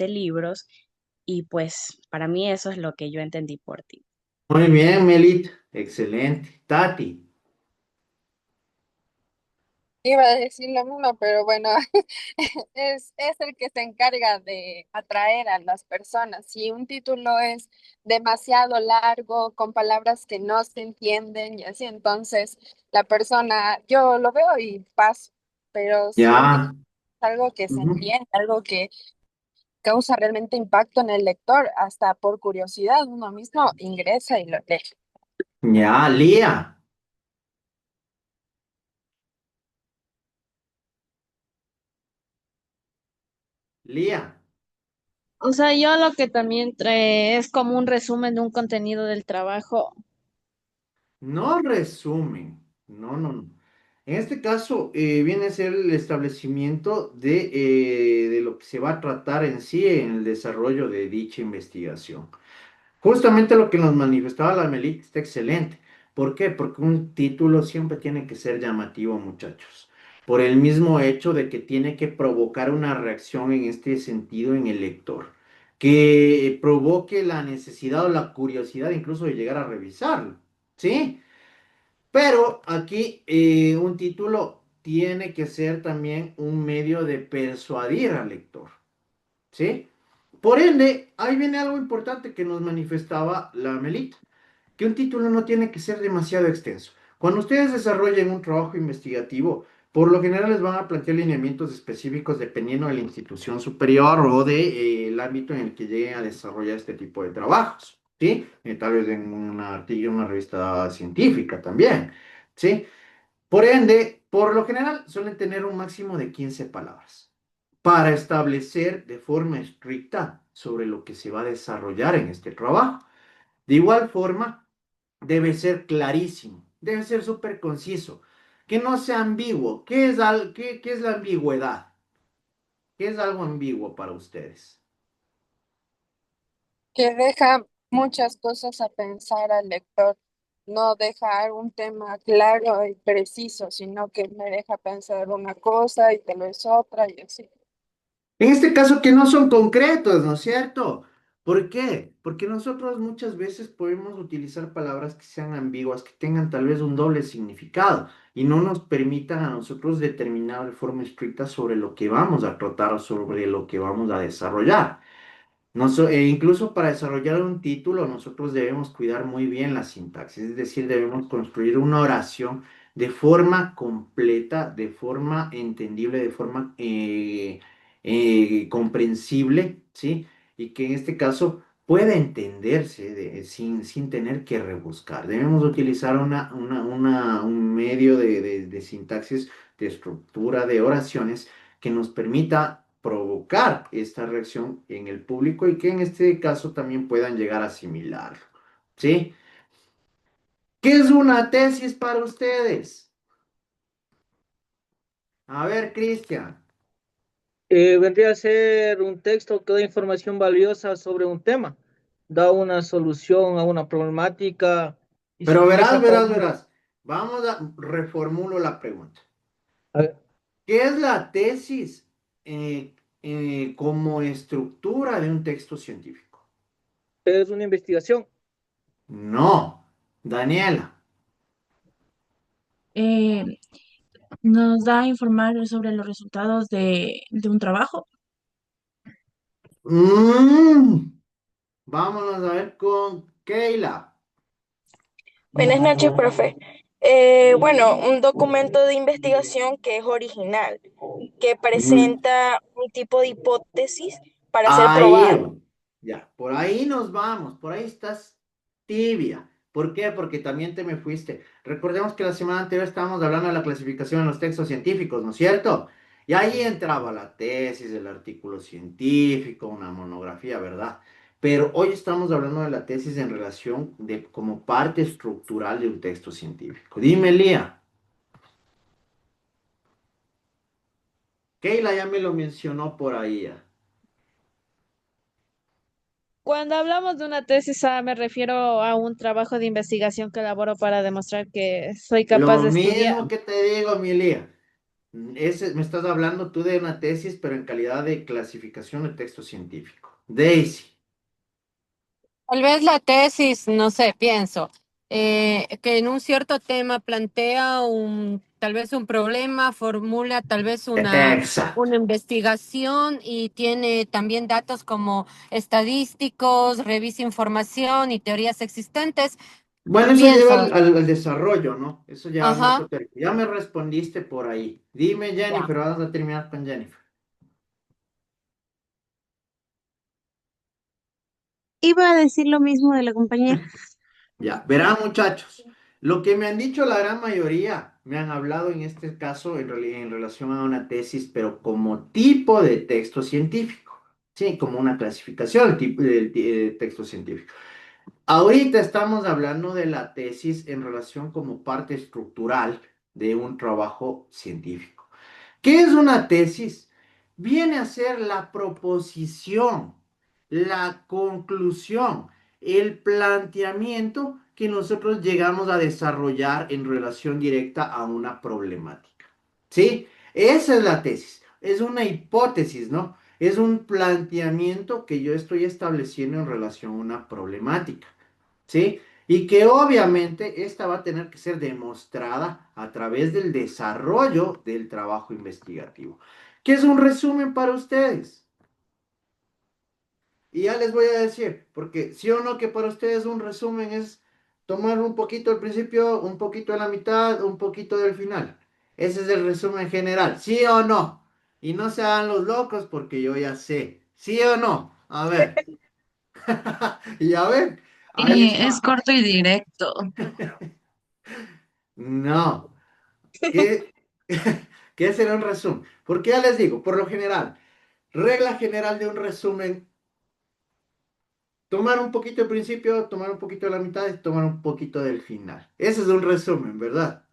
Speaker 8: libros, y pues para mí eso es lo que yo entendí por ti.
Speaker 1: Muy bien, Melit. Excelente. Tati.
Speaker 2: Iba a decir lo mismo, pero bueno, es el que se encarga de atraer a las personas. Si un título es demasiado largo, con palabras que no se entienden y así, entonces la persona, yo lo veo y paso, pero si un título
Speaker 1: Ya.
Speaker 2: es algo que se
Speaker 1: Ujú.
Speaker 2: entiende, algo que causa realmente impacto en el lector, hasta por curiosidad uno mismo ingresa y lo lee.
Speaker 1: Ya, Lía. Lía.
Speaker 9: O sea, yo lo que también trae es como un resumen de un contenido del trabajo.
Speaker 1: No resumen, no, no, no. En este caso, viene a ser el establecimiento de lo que se va a tratar en sí en el desarrollo de dicha investigación. Justamente lo que nos manifestaba la Melit está excelente. ¿Por qué? Porque un título siempre tiene que ser llamativo, muchachos. Por el mismo hecho de que tiene que provocar una reacción en este sentido en el lector, que provoque la necesidad o la curiosidad incluso de llegar a revisarlo. ¿Sí? Pero aquí un título tiene que ser también un medio de persuadir al lector, ¿sí? Por ende, ahí viene algo importante que nos manifestaba la Melita, que un título no tiene que ser demasiado extenso. Cuando ustedes desarrollen un trabajo investigativo, por lo general les van a plantear lineamientos específicos dependiendo de la institución superior o de, el ámbito en el que lleguen a desarrollar este tipo de trabajos, ¿sí? Tal vez en una artículo, una revista científica también, ¿sí? Por ende, por lo general suelen tener un máximo de 15 palabras para establecer de forma estricta sobre lo que se va a desarrollar en este trabajo. De igual forma, debe ser clarísimo, debe ser súper conciso, que no sea ambiguo. ¿Qué es la ambigüedad? ¿Qué es algo ambiguo para ustedes?
Speaker 2: Que deja muchas cosas a pensar al lector. No deja un tema claro y preciso, sino que me deja pensar una cosa y tal vez otra y así.
Speaker 1: En este caso que no son concretos, ¿no es cierto? ¿Por qué? Porque nosotros muchas veces podemos utilizar palabras que sean ambiguas, que tengan tal vez un doble significado y no nos permitan a nosotros determinar de forma estricta sobre lo que vamos a tratar o sobre lo que vamos a desarrollar. Incluso para desarrollar un título, nosotros debemos cuidar muy bien la sintaxis, es decir, debemos construir una oración de forma completa, de forma entendible, de forma comprensible, ¿sí? Y que en este caso pueda entenderse sin tener que rebuscar. Debemos utilizar un medio de sintaxis, de estructura de oraciones que nos permita provocar esta reacción en el público y que en este caso también puedan llegar a asimilarlo. ¿Sí? ¿Qué es una tesis para ustedes? A ver, Cristian.
Speaker 4: Vendría a ser un texto que da información valiosa sobre un tema, da una solución a una problemática y se
Speaker 1: Pero
Speaker 4: utiliza para...
Speaker 1: verás. Vamos a reformulo la pregunta.
Speaker 4: A ver,
Speaker 1: ¿Qué es la tesis como estructura de un texto científico?
Speaker 4: es una investigación.
Speaker 1: No, Daniela.
Speaker 6: Eh, nos da a informar sobre los resultados de un trabajo.
Speaker 1: Mm, vámonos a ver con Keila.
Speaker 10: Buenas noches, profe. Bueno, un documento de investigación que es original, que
Speaker 1: Mm,
Speaker 10: presenta un tipo de hipótesis para ser
Speaker 1: ahí,
Speaker 10: probada.
Speaker 1: ya, por ahí nos vamos, por ahí estás tibia. ¿Por qué? Porque también te me fuiste. Recordemos que la semana anterior estábamos hablando de la clasificación en los textos científicos, ¿no es cierto? Y ahí entraba la tesis, el artículo científico, una monografía, ¿verdad? Pero hoy estamos hablando de la tesis en relación de como parte estructural de un texto científico. Dime, Lía. Keila ya me lo mencionó por ahí ya.
Speaker 9: Cuando hablamos de una tesis, me refiero a un trabajo de investigación que elaboro para demostrar que soy capaz
Speaker 1: Lo
Speaker 9: de estudiar.
Speaker 1: mismo que te digo, mi Lía. Me estás hablando tú de una tesis, pero en calidad de clasificación de texto científico. Daisy.
Speaker 5: Tal vez la tesis, no sé, pienso, que en un cierto tema plantea tal vez un problema, formula tal vez
Speaker 1: Exacto.
Speaker 5: una investigación y tiene también datos como estadísticos, revisa información y teorías existentes.
Speaker 1: Bueno, eso lleva
Speaker 5: Pienso,
Speaker 1: al desarrollo, ¿no? Eso ya más
Speaker 5: ajá,
Speaker 1: teórico. Ya me respondiste por ahí. Dime,
Speaker 5: ya.
Speaker 1: Jennifer, vamos a terminar con Jennifer.
Speaker 11: Iba a decir lo mismo de la compañera.
Speaker 1: Ya, verán, muchachos. Lo que me han dicho la gran mayoría, me han hablado en este caso en relación a una tesis, pero como tipo de texto científico. Sí, como una clasificación de texto científico. Ahorita estamos hablando de la tesis en relación como parte estructural de un trabajo científico. ¿Qué es una tesis? Viene a ser la proposición, la conclusión, el planteamiento que nosotros llegamos a desarrollar en relación directa a una problemática. ¿Sí? Esa es la tesis. Es una hipótesis, ¿no? Es un planteamiento que yo estoy estableciendo en relación a una problemática. ¿Sí? Y que obviamente esta va a tener que ser demostrada a través del desarrollo del trabajo investigativo. ¿Qué es un resumen para ustedes? Y ya les voy a decir, porque sí o no que para ustedes un resumen es tomar un poquito al principio, un poquito a la mitad, un poquito del final. Ese es el resumen general, ¿sí o no? Y no se hagan los locos porque yo ya sé, ¿sí o no? A ver, y a ver, ahí
Speaker 11: Y es
Speaker 1: está.
Speaker 11: corto y directo.
Speaker 1: No. ¿Qué, qué será un resumen? Porque ya les digo, por lo general, regla general de un resumen, tomar un poquito del principio, tomar un poquito de la mitad y tomar un poquito del final. Ese es un resumen, ¿verdad?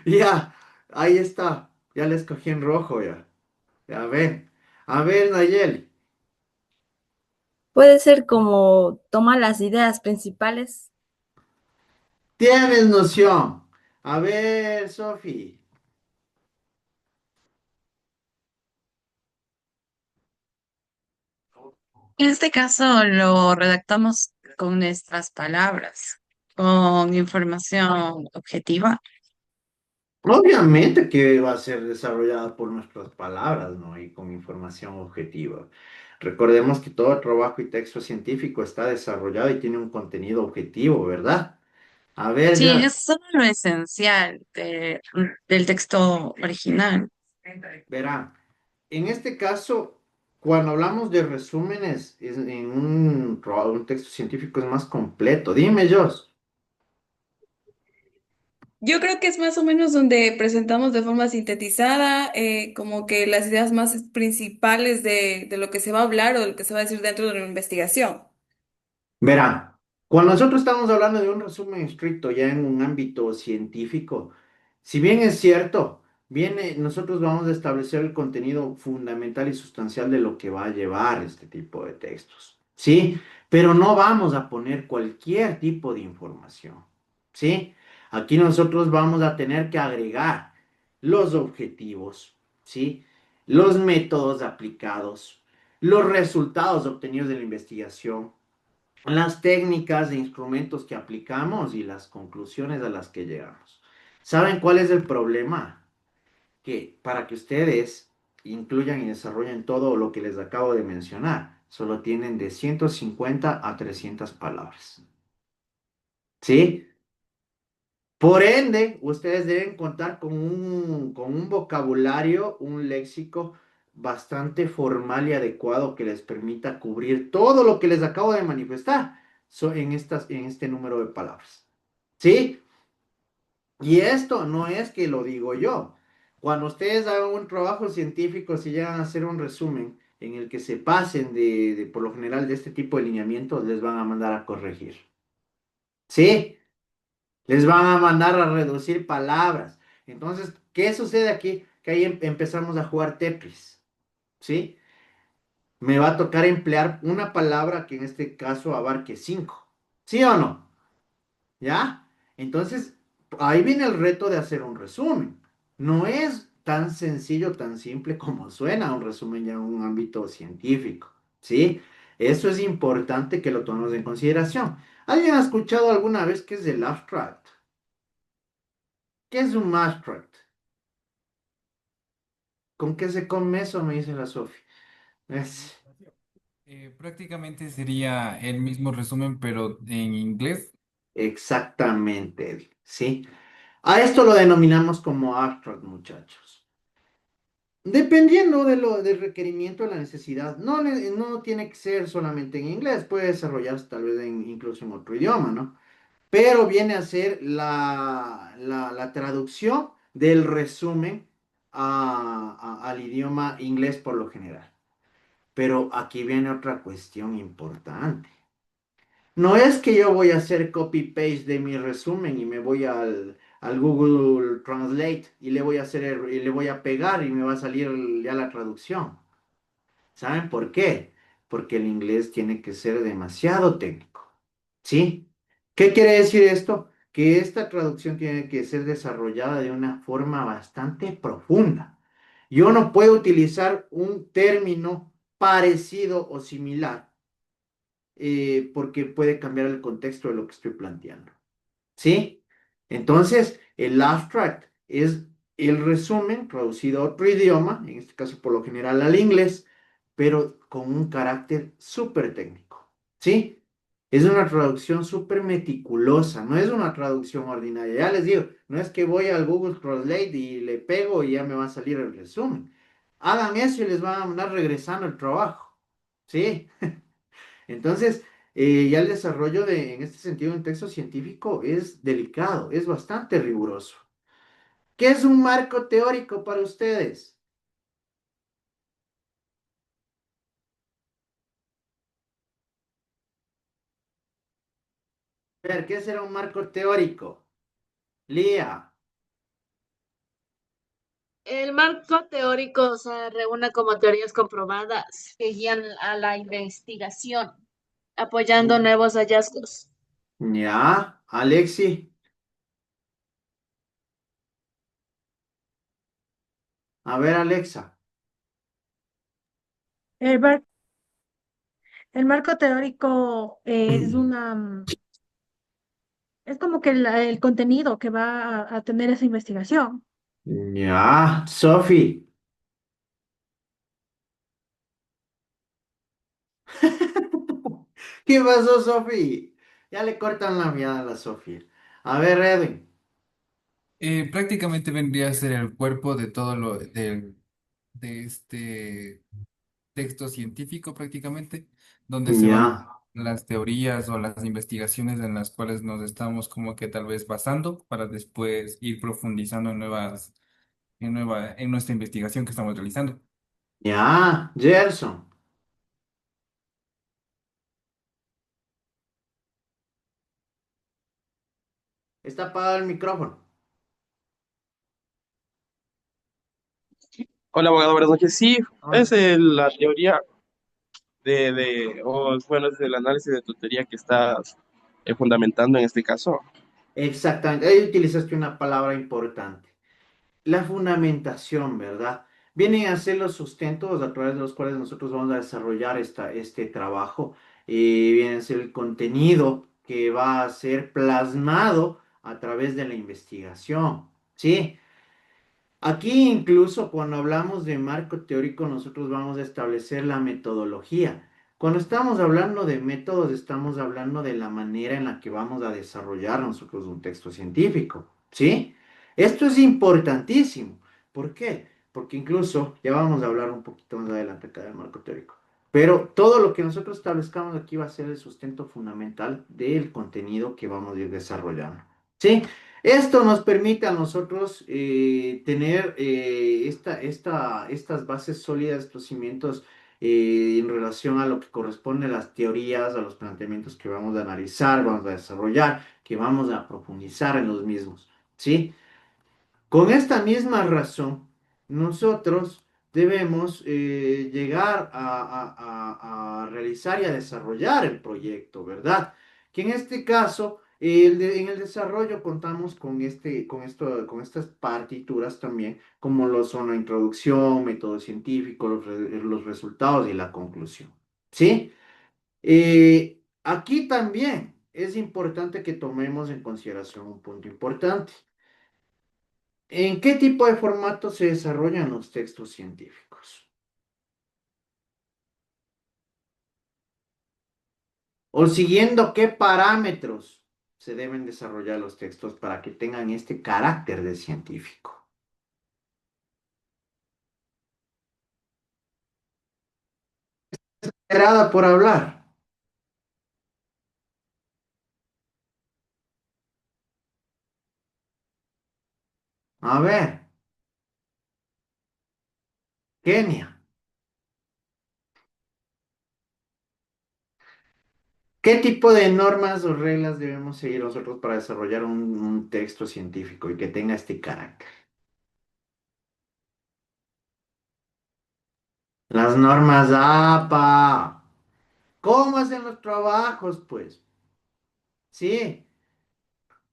Speaker 1: Ya, ahí está. Ya les cogí en rojo ya. A ver, Nayeli.
Speaker 11: Puede ser como toma las ideas principales.
Speaker 1: ¿Tienes noción? A ver, Sofi.
Speaker 11: En este caso lo redactamos con nuestras palabras, con información objetiva.
Speaker 1: Obviamente que va a ser desarrollada por nuestras palabras, ¿no? Y con información objetiva. Recordemos que todo trabajo y texto científico está desarrollado y tiene un contenido objetivo, ¿verdad? A ver,
Speaker 11: Sí,
Speaker 1: ya,
Speaker 11: es solo lo esencial del texto original.
Speaker 1: verán. En este caso, cuando hablamos de resúmenes, en un texto científico es más completo. Dime, Jos.
Speaker 12: Yo creo que es más o menos donde presentamos de forma sintetizada como que las ideas más principales de lo que se va a hablar o de lo que se va a decir dentro de una investigación.
Speaker 1: Verán, cuando nosotros estamos hablando de un resumen estricto ya en un ámbito científico, si bien es cierto, nosotros vamos a establecer el contenido fundamental y sustancial de lo que va a llevar este tipo de textos, ¿sí? Pero no vamos a poner cualquier tipo de información, ¿sí? Aquí nosotros vamos a tener que agregar los objetivos, ¿sí? Los métodos aplicados, los resultados obtenidos de la investigación, las técnicas e instrumentos que aplicamos y las conclusiones a las que llegamos. ¿Saben cuál es el problema? Que para que ustedes incluyan y desarrollen todo lo que les acabo de mencionar, solo tienen de 150 a 300 palabras. ¿Sí? Por ende, ustedes deben contar con un vocabulario, un léxico bastante formal y adecuado que les permita cubrir todo lo que les acabo de manifestar en este número de palabras. ¿Sí? Y esto no es que lo digo yo. Cuando ustedes hagan un trabajo científico, si llegan a hacer un resumen en el que se pasen por lo general, de este tipo de lineamientos, les van a mandar a corregir. ¿Sí? Les van a mandar a reducir palabras. Entonces, ¿qué sucede aquí? Que ahí empezamos a jugar Tetris, ¿sí? Me va a tocar emplear una palabra que en este caso abarque cinco, ¿sí o no? ¿Ya? Entonces, ahí viene el reto de hacer un resumen. No es tan sencillo, tan simple como suena un resumen ya en un ámbito científico, ¿sí? Eso es importante que lo tomemos en consideración. ¿Alguien ha escuchado alguna vez qué es el abstract? ¿Qué es un abstract? ¿Con qué se come eso? Me dice la Sofi. Es
Speaker 13: Prácticamente sería el mismo resumen, pero en inglés.
Speaker 1: exactamente, ¿sí? A esto lo denominamos como abstract, muchachos. Dependiendo del requerimiento, de la necesidad, no tiene que ser solamente en inglés, puede desarrollarse tal vez incluso en otro idioma, ¿no? Pero viene a ser la traducción del resumen al idioma inglés por lo general. Pero aquí viene otra cuestión importante. No es que yo voy a hacer copy-paste de mi resumen y me voy al Google Translate y le voy a y le voy a pegar y me va a salir ya la traducción. ¿Saben por qué? Porque el inglés tiene que ser demasiado técnico. ¿Sí? ¿Qué quiere decir esto? Que esta traducción tiene que ser desarrollada de una forma bastante profunda. Yo no puedo utilizar un término parecido o similar porque puede cambiar el contexto de lo que estoy planteando. ¿Sí? Entonces, el abstract es el resumen traducido a otro idioma, en este caso por lo general al inglés, pero con un carácter súper técnico. ¿Sí? Es una traducción súper meticulosa, no es una traducción ordinaria. Ya les digo, no es que voy al Google Translate y le pego y ya me va a salir el resumen. Hagan eso y les van a mandar regresando el trabajo. ¿Sí? Entonces, ya el desarrollo en este sentido, en texto científico es delicado, es bastante riguroso. ¿Qué es un marco teórico para ustedes? A ver, ¿qué será un marco teórico? Lía,
Speaker 9: El marco teórico se reúne como teorías comprobadas que guían a la investigación, apoyando nuevos hallazgos.
Speaker 1: ya, Alexi, a ver, Alexa.
Speaker 6: El, bar- el marco teórico es como que el contenido que va a tener esa investigación.
Speaker 1: Ya, Sofi, ¿Qué pasó, Sofi? Ya le cortan la mirada a la Sofía. A ver, Edwin.
Speaker 13: Prácticamente vendría a ser el cuerpo de todo de este texto científico prácticamente, donde se van
Speaker 1: Ya,
Speaker 13: las teorías o las investigaciones en las cuales nos estamos como que tal vez basando para después ir profundizando en en nuestra investigación que estamos realizando.
Speaker 1: ya, Gerson. Está apagado el micrófono.
Speaker 14: Hola, abogado, buenas noches. Sí, es
Speaker 1: Hola.
Speaker 14: la teoría bueno, es el análisis de tu teoría que estás fundamentando en este caso.
Speaker 1: Exactamente. Ahí utilizaste una palabra importante. La fundamentación, ¿verdad? Vienen a ser los sustentos a través de los cuales nosotros vamos a desarrollar este trabajo. Viene a ser el contenido que va a ser plasmado a través de la investigación. ¿Sí? Aquí incluso cuando hablamos de marco teórico, nosotros vamos a establecer la metodología. Cuando estamos hablando de métodos, estamos hablando de la manera en la que vamos a desarrollar nosotros un texto científico, ¿sí? Esto es importantísimo. ¿Por qué? Porque incluso, ya vamos a hablar un poquito más adelante acá del marco teórico, pero todo lo que nosotros establezcamos aquí va a ser el sustento fundamental del contenido que vamos a ir desarrollando, ¿sí? Esto nos permite a nosotros tener estas bases sólidas, estos cimientos en relación a lo que corresponde a las teorías, a los planteamientos que vamos a analizar, vamos a desarrollar, que vamos a profundizar en los mismos, ¿sí? Con esta misma razón, nosotros debemos llegar a realizar y a desarrollar el proyecto, ¿verdad? Que en este caso, en el desarrollo contamos con estas partituras también, como lo son la introducción, método científico, los resultados y la conclusión, ¿sí? Aquí también es importante que tomemos en consideración un punto importante. ¿En qué tipo de formato se desarrollan los textos científicos? ¿O siguiendo qué parámetros se deben desarrollar los textos para que tengan este carácter de científico? Esperada por hablar. A ver, Kenia, ¿qué tipo de normas o reglas debemos seguir nosotros para desarrollar un texto científico y que tenga este carácter? Las normas APA. ¿Cómo hacen los trabajos, pues? Sí.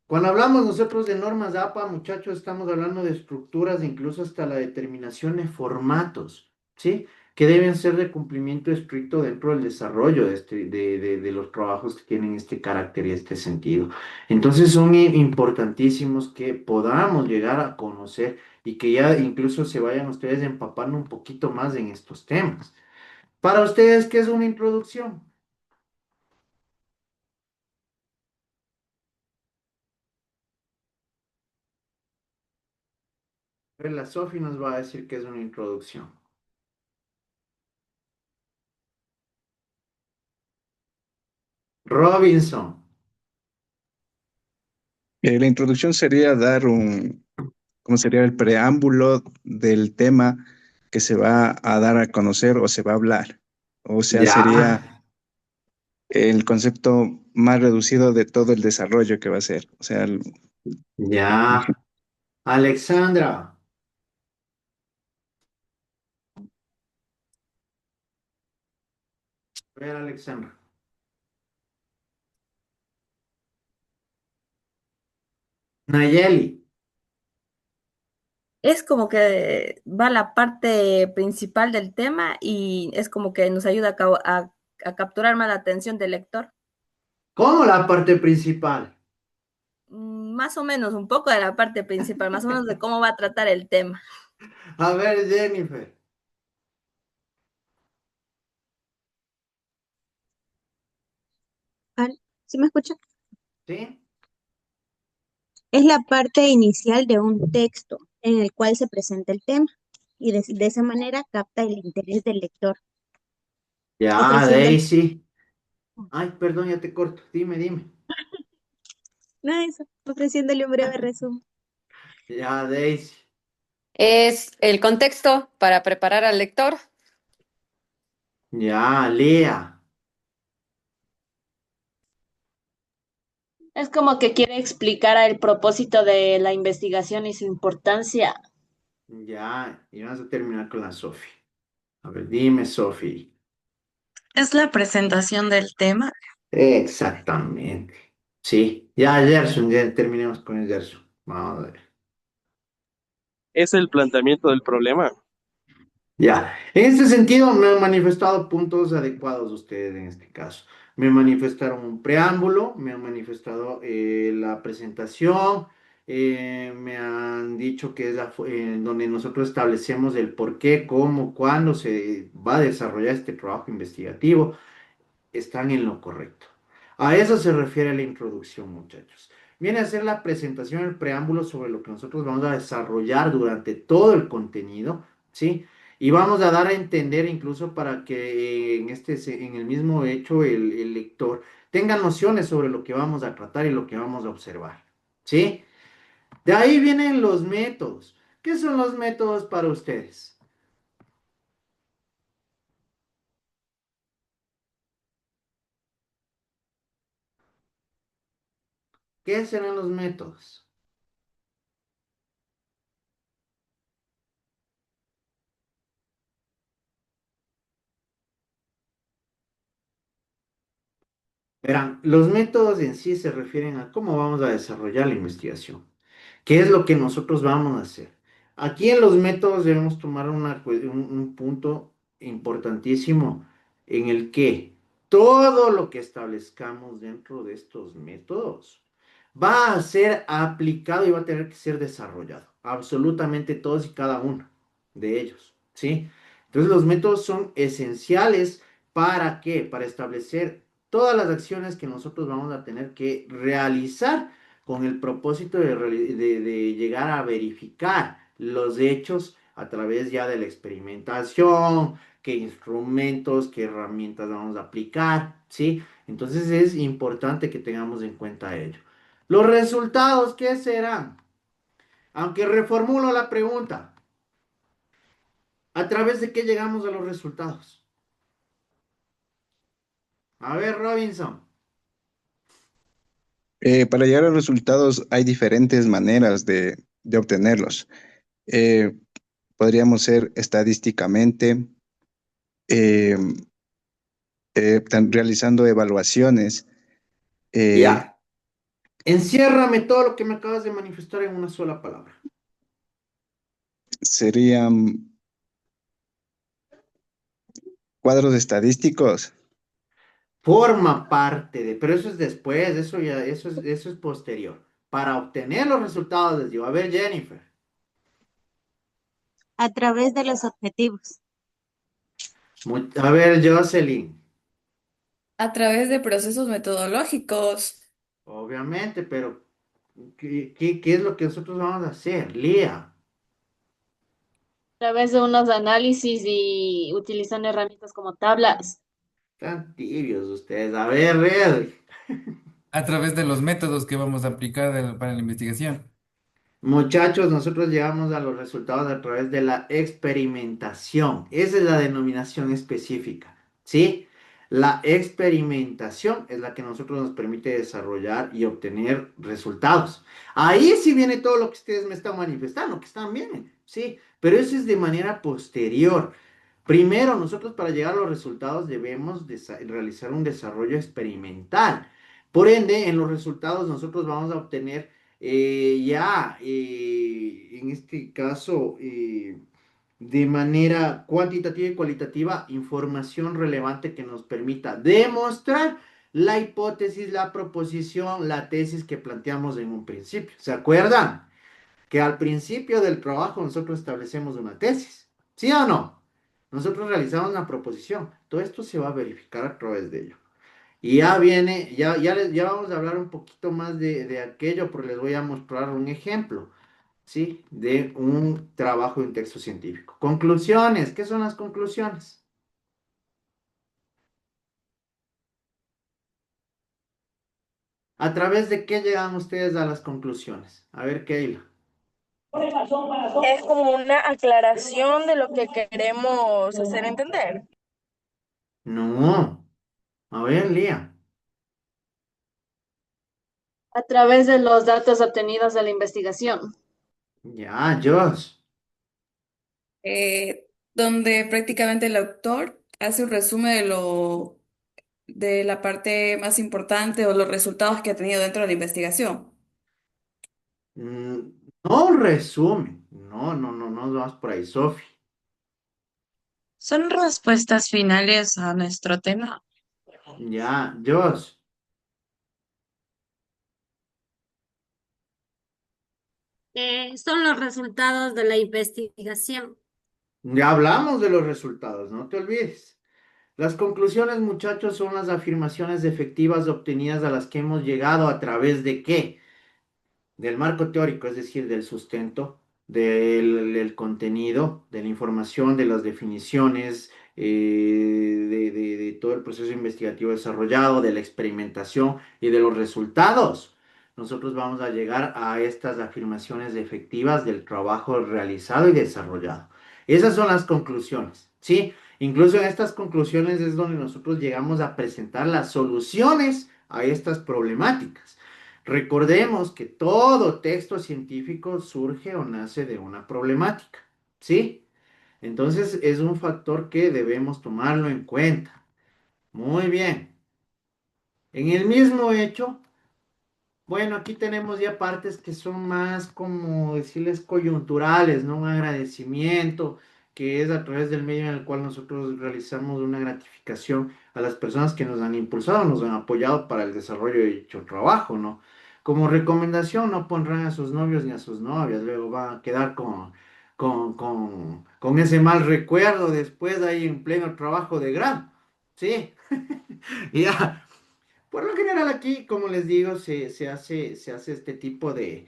Speaker 1: Cuando hablamos nosotros de normas APA, muchachos, estamos hablando de estructuras, incluso hasta la determinación de formatos, ¿sí? Que deben ser de cumplimiento estricto dentro del desarrollo de los trabajos que tienen este carácter y este sentido. Entonces son importantísimos que podamos llegar a conocer y que ya incluso se vayan ustedes empapando un poquito más en estos temas. Para ustedes, ¿qué es una introducción? A ver, la Sofi nos va a decir qué es una introducción. Robinson.
Speaker 15: La introducción sería dar ¿cómo sería el preámbulo del tema que se va a dar a conocer o se va a hablar? O sea,
Speaker 1: Ya,
Speaker 15: sería el concepto más reducido de todo el desarrollo que va a ser. O sea,
Speaker 1: ya. Alexandra. A ver, Alexandra. Nayeli.
Speaker 16: Es como que va la parte principal del tema y es como que nos ayuda a capturar más la atención del lector.
Speaker 1: ¿Cómo la parte principal?
Speaker 16: Más o menos, un poco de la parte principal, más o menos de cómo va a tratar el tema.
Speaker 1: A ver, Jennifer.
Speaker 17: ¿Sí me escucha?
Speaker 1: ¿Sí?
Speaker 17: Es la parte inicial de un texto en el cual se presenta el tema y de esa manera capta el interés del lector,
Speaker 1: Ya,
Speaker 17: ofreciéndole,
Speaker 1: Daisy. Ay, perdón, ya te corto. Dime, dime.
Speaker 17: no, eso, ofreciéndole un breve resumen.
Speaker 1: Ya, Daisy.
Speaker 5: Es el contexto para preparar al lector.
Speaker 1: Ya, Lea.
Speaker 9: Es como que quiere explicar el propósito de la investigación y su importancia.
Speaker 1: Ya, y vamos a terminar con la Sofi. A ver, dime, Sofi.
Speaker 11: Es la presentación del tema.
Speaker 1: Exactamente. Sí, ya, Gerson, ya terminemos con el Gerson. Vamos a ver.
Speaker 14: Es el planteamiento del problema.
Speaker 1: Ya, en este sentido me han manifestado puntos adecuados ustedes en este caso. Me manifestaron un preámbulo, me han manifestado la presentación, me han dicho que es donde nosotros establecemos el por qué, cómo, cuándo se va a desarrollar este trabajo investigativo. Están en lo correcto. A eso se refiere la introducción, muchachos. Viene a ser la presentación, el preámbulo sobre lo que nosotros vamos a desarrollar durante todo el contenido, ¿sí? Y vamos a dar a entender incluso para que en el mismo hecho el lector tenga nociones sobre lo que vamos a tratar y lo que vamos a observar, ¿sí? De ahí vienen los métodos. ¿Qué son los métodos para ustedes? ¿Qué serán los métodos? Verán, los métodos en sí se refieren a cómo vamos a desarrollar la investigación. ¿Qué es lo que nosotros vamos a hacer? Aquí en los métodos debemos tomar un punto importantísimo en el que todo lo que establezcamos dentro de estos métodos va a ser aplicado y va a tener que ser desarrollado. Absolutamente todos y cada uno de ellos, ¿sí? Entonces los métodos son esenciales. ¿Para qué? Para establecer todas las acciones que nosotros vamos a tener que realizar con el propósito de llegar a verificar los hechos a través ya de la experimentación, qué instrumentos, qué herramientas vamos a aplicar, ¿sí? Entonces es importante que tengamos en cuenta ello. Los resultados, ¿qué serán? Aunque reformulo la pregunta, ¿a través de qué llegamos a los resultados? A ver, Robinson.
Speaker 15: Para llegar a los resultados hay diferentes maneras de obtenerlos. Eh, Podríamos ser estadísticamente, eh, realizando evaluaciones, eh,
Speaker 1: Ya, enciérrame todo lo que me acabas de manifestar en una sola palabra.
Speaker 15: serían cuadros estadísticos.
Speaker 1: Forma parte de, pero eso es después, eso es posterior. Para obtener los resultados les digo, a ver, Jennifer,
Speaker 17: A través de los objetivos.
Speaker 1: a ver, Jocelyn,
Speaker 12: A través de procesos metodológicos.
Speaker 1: obviamente, pero ¿qué es lo que nosotros vamos a hacer? Lía,
Speaker 9: A través de unos análisis y utilizando herramientas como tablas.
Speaker 1: están tibios ustedes, a ver, Red.
Speaker 13: A través de los métodos que vamos a aplicar para la investigación.
Speaker 1: Muchachos, nosotros llegamos a los resultados a través de la experimentación. Esa es la denominación específica, ¿sí? La experimentación es la que nosotros nos permite desarrollar y obtener resultados. Ahí sí viene todo lo que ustedes me están manifestando, que están bien, ¿sí? Pero eso es de manera posterior. Primero, nosotros para llegar a los resultados debemos realizar un desarrollo experimental. Por ende, en los resultados nosotros vamos a obtener en este caso, de manera cuantitativa y cualitativa, información relevante que nos permita demostrar la hipótesis, la proposición, la tesis que planteamos en un principio. ¿Se acuerdan? Que al principio del trabajo nosotros establecemos una tesis. ¿Sí o no? Nosotros realizamos una proposición. Todo esto se va a verificar a través de ello. Y ya viene, ya vamos a hablar un poquito más de aquello, pero les voy a mostrar un ejemplo, ¿sí? De un trabajo de un texto científico. Conclusiones, ¿qué son las conclusiones? ¿A través de qué llegan ustedes a las conclusiones? A ver, Keila.
Speaker 10: Es como una aclaración de lo que queremos hacer entender.
Speaker 1: No. A ver, Lía.
Speaker 9: A través de los datos obtenidos de la investigación.
Speaker 1: Ya, Josh.
Speaker 12: Donde prácticamente el autor hace un resumen de la parte más importante o los resultados que ha tenido dentro de la investigación.
Speaker 1: Mm, no resumen. No vas por ahí, Sofi.
Speaker 11: Son respuestas finales a nuestro tema.
Speaker 1: Ya, Josh.
Speaker 5: Son los resultados de la investigación.
Speaker 1: Ya hablamos de los resultados, no te olvides. Las conclusiones, muchachos, son las afirmaciones efectivas obtenidas a las que hemos llegado a través de qué? Del marco teórico, es decir, del sustento, del contenido, de la información, de las definiciones, de todo el proceso investigativo desarrollado, de la experimentación y de los resultados. Nosotros vamos a llegar a estas afirmaciones efectivas del trabajo realizado y desarrollado. Esas son las conclusiones, ¿sí? Incluso en estas conclusiones es donde nosotros llegamos a presentar las soluciones a estas problemáticas. Recordemos que todo texto científico surge o nace de una problemática, ¿sí? Entonces es un factor que debemos tomarlo en cuenta. Muy bien. En el mismo hecho, bueno, aquí tenemos ya partes que son más como decirles coyunturales, ¿no? Un agradecimiento que es a través del medio en el cual nosotros realizamos una gratificación a las personas que nos han impulsado, nos han apoyado para el desarrollo de dicho trabajo, ¿no? Como recomendación, no pondrán a sus novios ni a sus novias, luego van a quedar con ese mal recuerdo después ahí en pleno trabajo de grado, ¿sí? Ya. Por lo general aquí, como les digo, se hace este tipo de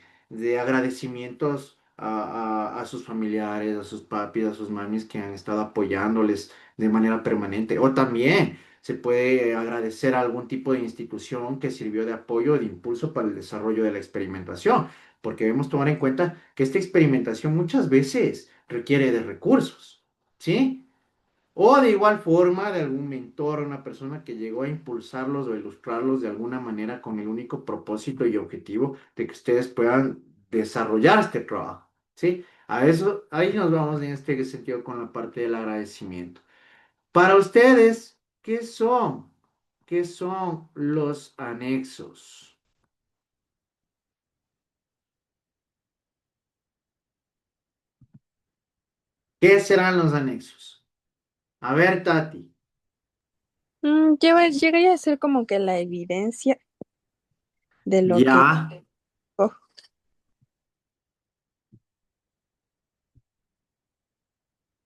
Speaker 1: agradecimientos a sus familiares, a sus papis, a sus mamis que han estado apoyándoles de manera permanente. O también se puede agradecer a algún tipo de institución que sirvió de apoyo, de impulso para el desarrollo de la experimentación, porque debemos tomar en cuenta que esta experimentación muchas veces requiere de recursos, ¿sí? O de igual forma de algún mentor, una persona que llegó a impulsarlos o ilustrarlos de alguna manera con el único propósito y objetivo de que ustedes puedan desarrollar este trabajo, ¿sí? A eso, ahí nos vamos en este sentido con la parte del agradecimiento. Para ustedes, ¿qué son? ¿Qué son los anexos? ¿Qué serán los anexos? A ver, Tati.
Speaker 2: Llegaría a ser como que la evidencia de lo que...
Speaker 1: Ya,
Speaker 2: oh,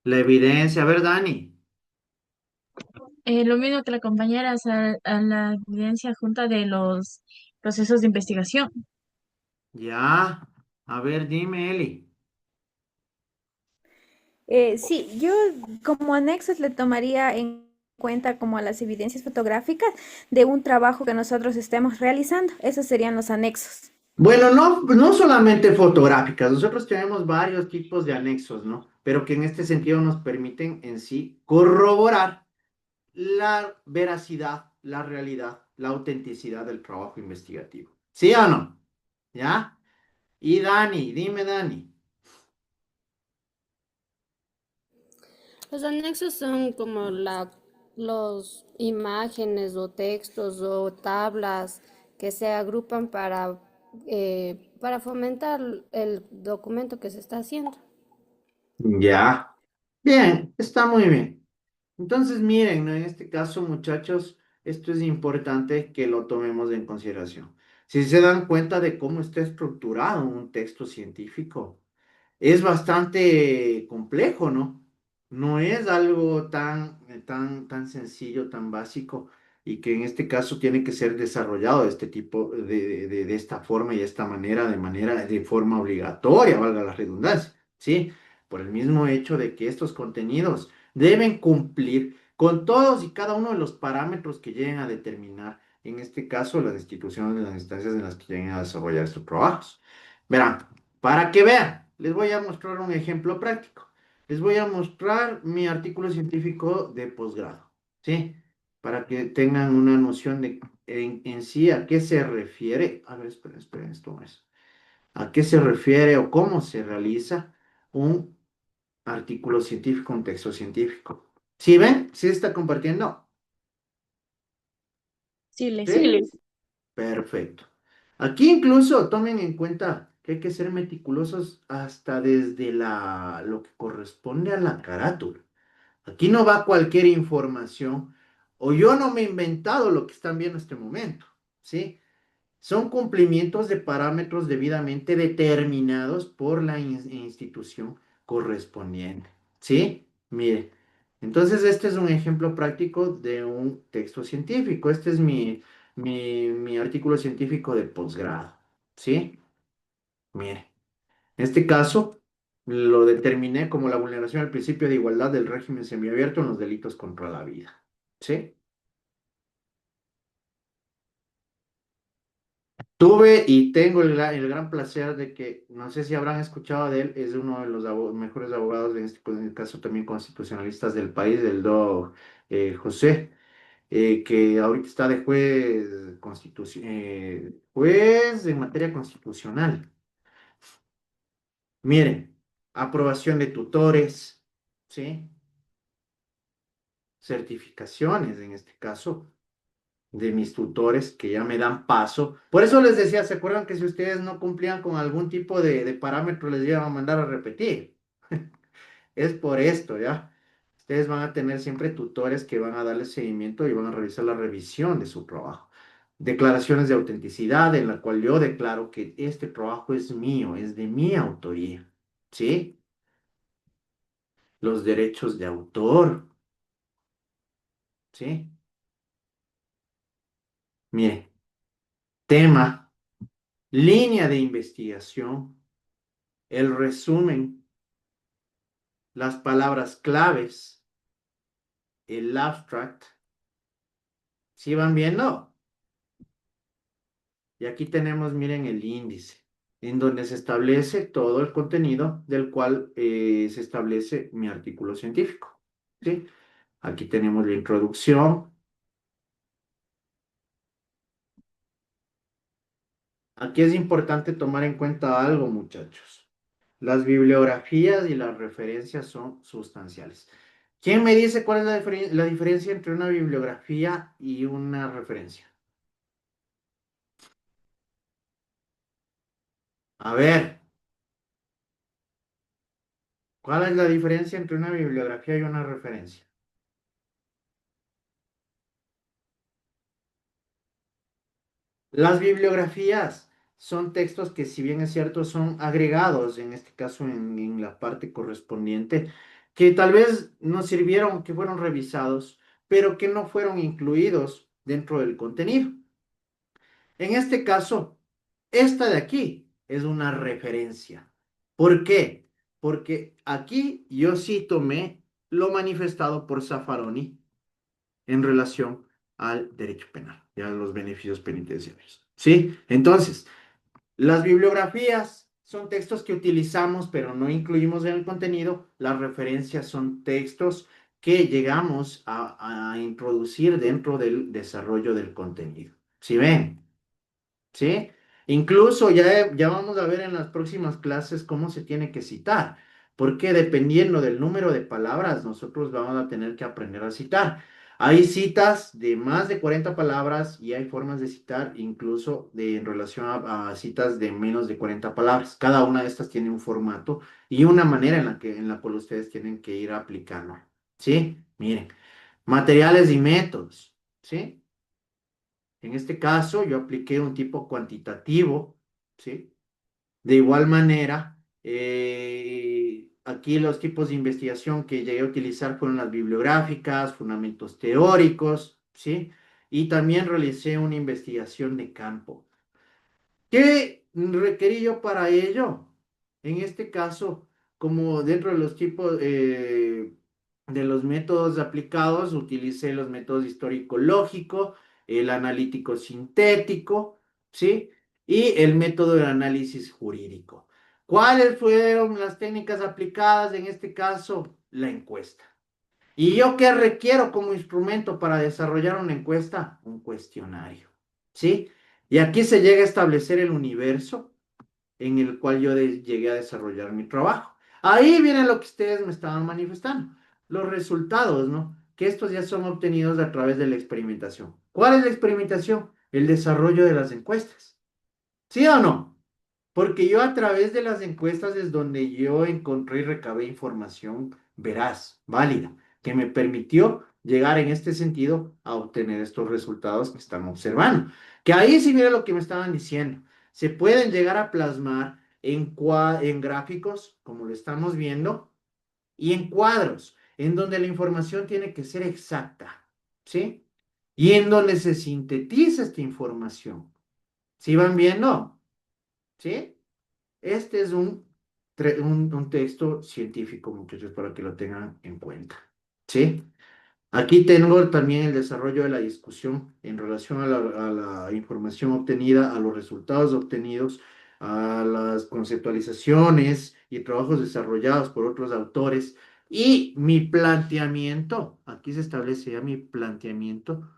Speaker 1: la evidencia. A ver, Dani.
Speaker 6: Lo mismo que la compañera, o sea, a la evidencia junta de los procesos de investigación.
Speaker 1: Ya. A ver, dime, Eli.
Speaker 18: Sí, yo como anexos le tomaría en cuenta como las evidencias fotográficas de un trabajo que nosotros estemos realizando. Esos serían los anexos.
Speaker 1: Bueno, no solamente fotográficas, nosotros tenemos varios tipos de anexos, ¿no? Pero que en este sentido nos permiten en sí corroborar la veracidad, la realidad, la autenticidad del trabajo investigativo. ¿Sí o no? ¿Ya? Y Dani, dime Dani.
Speaker 5: Los anexos son como los imágenes o textos o tablas que se agrupan para fomentar el documento que se está haciendo.
Speaker 1: Ya. Bien, está muy bien. Entonces, miren, ¿no? En este caso, muchachos, esto es importante que lo tomemos en consideración. Si se dan cuenta de cómo está estructurado un texto científico, es bastante complejo, ¿no? No es algo tan sencillo, tan básico, y que en este caso tiene que ser desarrollado de este tipo, de esta forma y de esta manera, de forma obligatoria, valga la redundancia, ¿sí? Por el mismo hecho de que estos contenidos deben cumplir con todos y cada uno de los parámetros que lleguen a determinar, en este caso, las instituciones, las instancias en las que lleguen a desarrollar estos trabajos. Verán, para que vean, les voy a mostrar un ejemplo práctico. Les voy a mostrar mi artículo científico de posgrado, ¿sí? Para que tengan una noción de en sí a qué se refiere. A ver, esperen, esto no es. ¿A qué se refiere o cómo se realiza un artículo científico, un texto científico? ¿Sí ven? ¿Sí se está compartiendo?
Speaker 8: Sí, le
Speaker 1: ¿Sí?
Speaker 8: sigo.
Speaker 1: Perfecto. Aquí incluso tomen en cuenta que hay que ser meticulosos hasta desde lo que corresponde a la carátula. Aquí no va cualquier información o yo no me he inventado lo que están viendo en este momento, ¿sí? Son cumplimientos de parámetros debidamente determinados por la institución correspondiente, ¿sí? Mire, entonces este es un ejemplo práctico de un texto científico. Este es mi artículo científico de posgrado, ¿sí? Mire, en este caso lo determiné como la vulneración al principio de igualdad del régimen semiabierto en los delitos contra la vida, ¿sí? Tuve y tengo el gran placer de que, no sé si habrán escuchado de él, es uno de los mejores abogados, en este caso también constitucionalistas del país, del do José, que ahorita está de juez en materia constitucional. Miren, aprobación de tutores, ¿sí? Certificaciones en este caso de mis tutores que ya me dan paso. Por eso les decía, ¿se acuerdan que si ustedes no cumplían con algún tipo de parámetro les iban a mandar a repetir? Es por esto, ¿ya? Ustedes van a tener siempre tutores que van a darle seguimiento y van a realizar la revisión de su trabajo. Declaraciones de autenticidad en la cual yo declaro que este trabajo es mío, es de mi autoría, ¿sí? Los derechos de autor, ¿sí? Mire, tema, línea de investigación, el resumen, las palabras claves, el abstract. ¿Sí van viendo? Y aquí tenemos, miren, el índice, en donde se establece todo el contenido del cual se establece mi artículo científico. ¿Sí? Aquí tenemos la introducción. Aquí es importante tomar en cuenta algo, muchachos. Las bibliografías y las referencias son sustanciales. ¿Quién me dice cuál es la diferencia entre una bibliografía y una referencia? A ver, ¿cuál es la diferencia entre una bibliografía y una referencia? Las bibliografías son textos que, si bien es cierto, son agregados, en este caso en la parte correspondiente, que tal vez nos sirvieron, que fueron revisados, pero que no fueron incluidos dentro del contenido. En este caso, esta de aquí es una referencia. ¿Por qué? Porque aquí yo sí tomé lo manifestado por Zaffaroni en relación al derecho penal y a los beneficios penitenciarios. ¿Sí? Entonces, las bibliografías son textos que utilizamos pero no incluimos en el contenido. Las referencias son textos que llegamos a introducir dentro del desarrollo del contenido. ¿Sí ven? ¿Sí? Incluso ya vamos a ver en las próximas clases cómo se tiene que citar, porque dependiendo del número de palabras, nosotros vamos a tener que aprender a citar. Hay citas de más de 40 palabras y hay formas de citar incluso en relación a citas de menos de 40 palabras. Cada una de estas tiene un formato y una manera en la cual ustedes tienen que ir aplicando. ¿Sí? Miren, materiales y métodos. ¿Sí? En este caso, yo apliqué un tipo cuantitativo, ¿sí? De igual manera, aquí los tipos de investigación que llegué a utilizar fueron las bibliográficas, fundamentos teóricos, ¿sí? y también realicé una investigación de campo. ¿Qué requerí yo para ello? En este caso, como dentro de los tipos de los métodos aplicados, utilicé los métodos histórico-lógico, el analítico sintético, ¿sí? Y el método de análisis jurídico. ¿Cuáles fueron las técnicas aplicadas en este caso? La encuesta. ¿Y yo qué requiero como instrumento para desarrollar una encuesta? Un cuestionario, ¿sí? Y aquí se llega a establecer el universo en el cual yo llegué a desarrollar mi trabajo. Ahí viene lo que ustedes me estaban manifestando, los resultados, ¿no? Que estos ya son obtenidos a través de la experimentación. ¿Cuál es la experimentación? El desarrollo de las encuestas. ¿Sí o no? Porque yo a través de las encuestas es donde yo encontré y recabé información veraz, válida, que me permitió llegar en este sentido a obtener estos resultados que están observando. Que ahí sí mira lo que me estaban diciendo. Se pueden llegar a plasmar en gráficos, como lo estamos viendo, y en cuadros, en donde la información tiene que ser exacta, ¿sí? Y en donde se sintetiza esta información. ¿Sí van viendo? ¿Sí? Este es un texto científico, muchachos, para que lo tengan en cuenta. ¿Sí? Aquí tengo también el desarrollo de la discusión en relación a la información obtenida, a los resultados obtenidos, a las conceptualizaciones y trabajos desarrollados por otros autores. Y mi planteamiento, aquí se establece ya mi planteamiento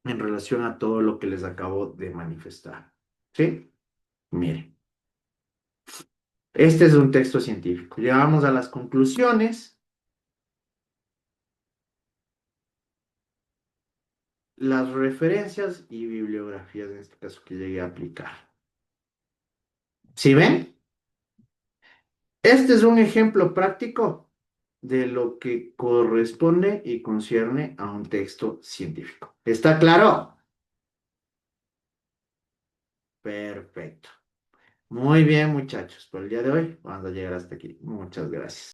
Speaker 1: en relación a todo lo que les acabo de manifestar. ¿Sí? Miren. Este es un texto científico. Llegamos a las conclusiones, las referencias y bibliografías, en este caso, que llegué a aplicar. ¿Sí ven? Este es un ejemplo práctico de lo que corresponde y concierne a un texto científico. ¿Está claro? Perfecto. Muy bien, muchachos. Por el día de hoy vamos a llegar hasta aquí. Muchas gracias.